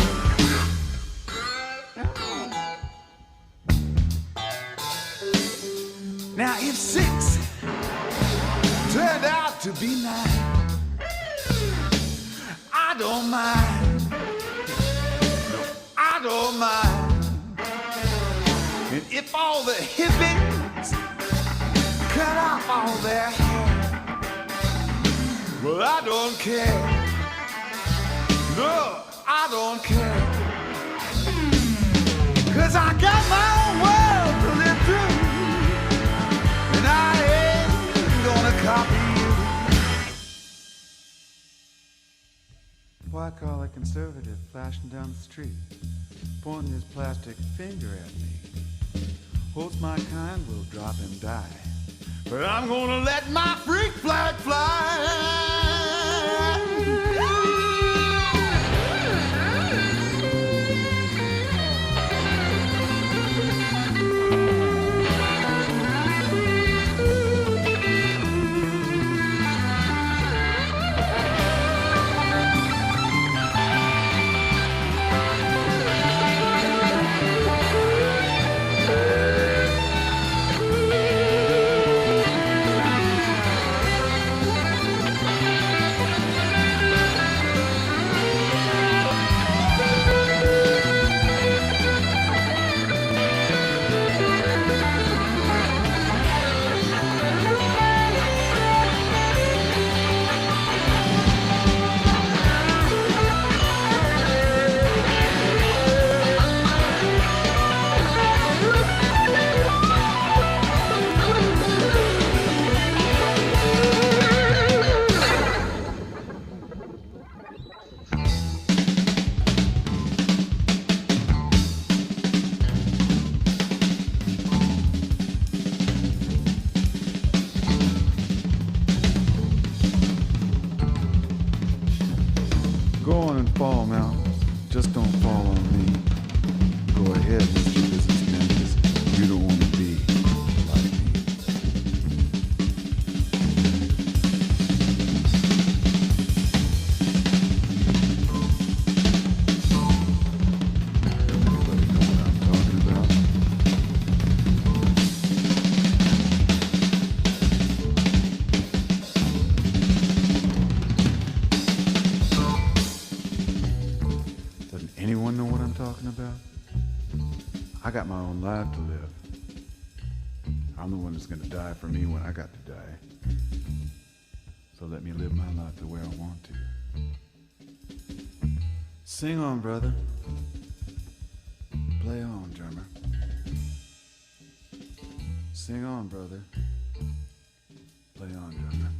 E: Now if 6 turned out to be 9, I don't mind. No, I don't mind. And if all the hippies cut off all their hair, well, I don't care. No, I don't care. 'Cause I got my own world to live through, and I ain't gonna copy you. White-collar conservative flashing down the street, pointing his plastic finger at me. Hopes my kind will drop and die, but I'm gonna let my freak flag fly. Go on and fall now. Just don't fall on me. Go ahead, Mr. Businessman, 'cause you don't want to be like me. Everybody know what I'm talking about? Doesn't anyone know what I'm talking about? I got my own life to live. I'm the one that's gonna die for me when I got to die. So let me live my life the way I want to. Sing on, brother. Play on, drummer. Sing on, brother. Play on, drummer.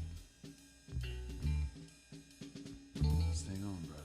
E: Sing on, brother.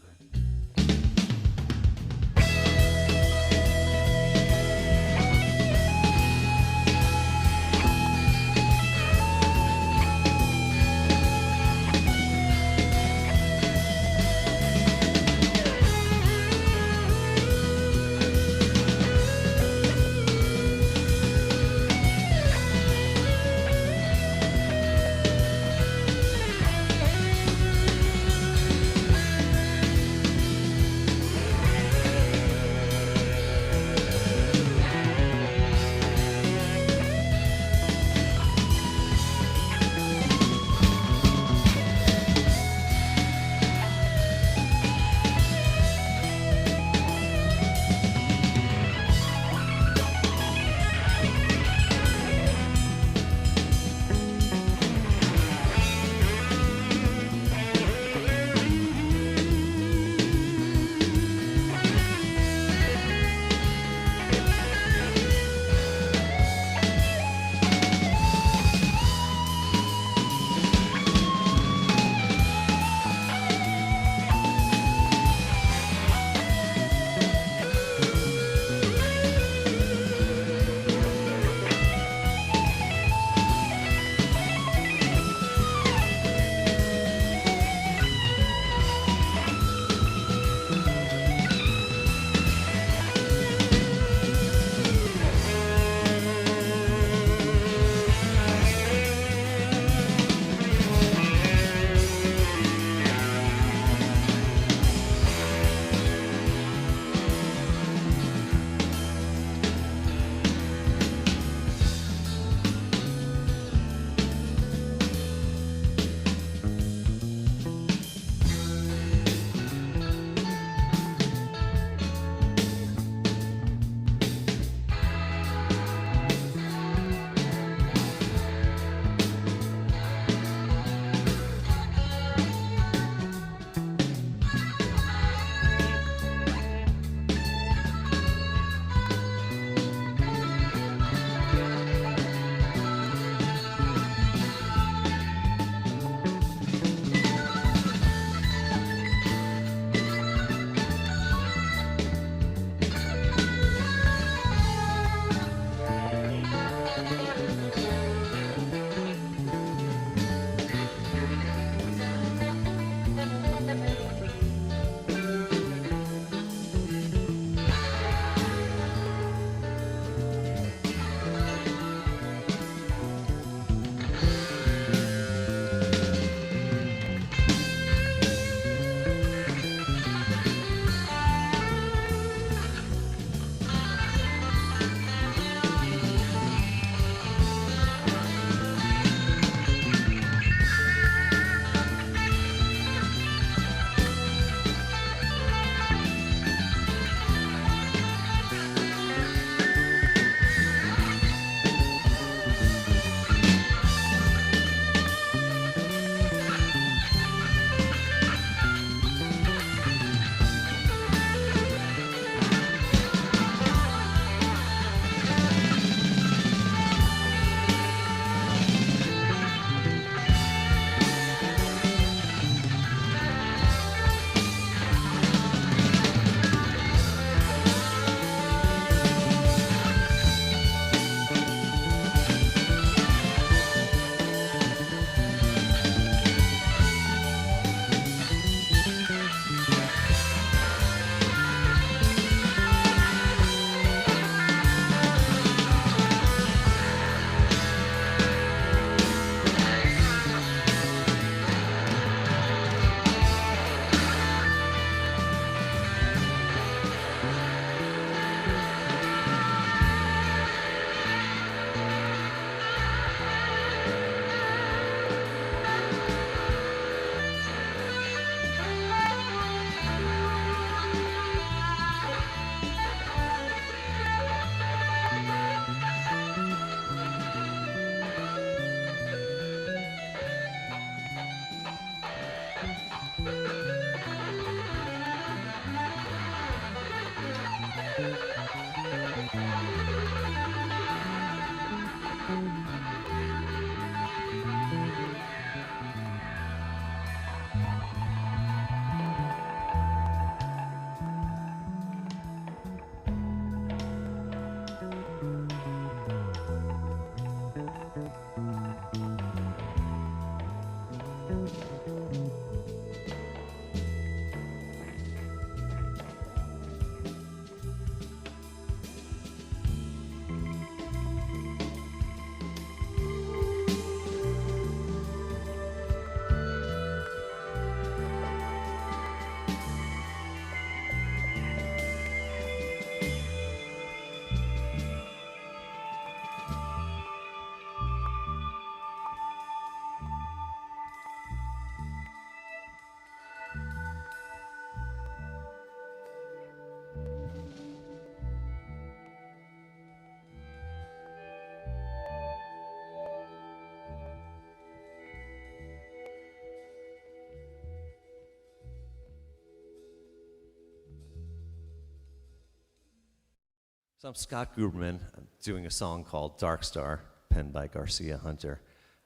D: So I'm Scott Guberman. I'm doing a song called Dark Star, penned by Garcia Hunter.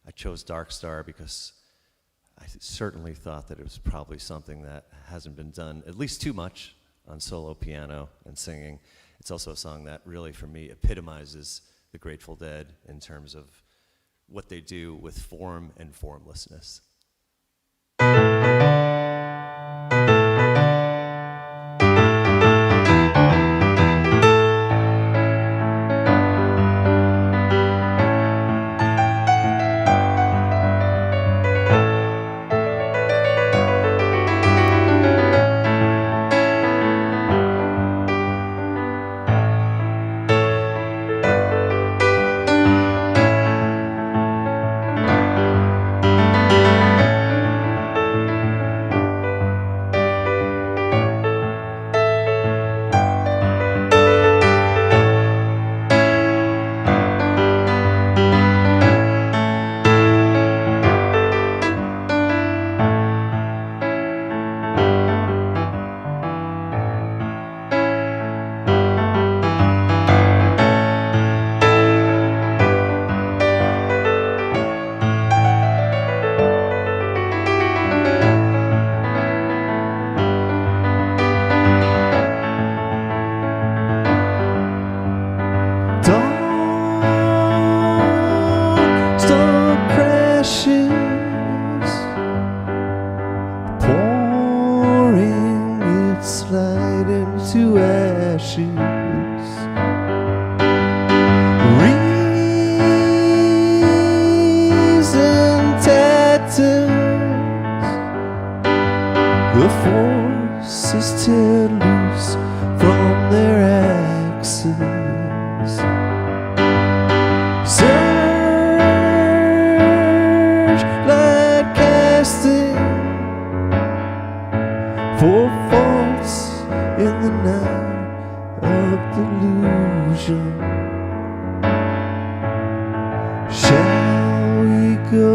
D: I chose Dark Star because I certainly thought that it was probably something that hasn't been done at least too much on solo piano and singing. It's also a song that really, for me, epitomizes the Grateful Dead in terms of what they do with form and formlessness.
F: The forces tear loose from their axes. Searchlight casting for faults in the night of delusion. Shall we go?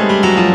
F: Thank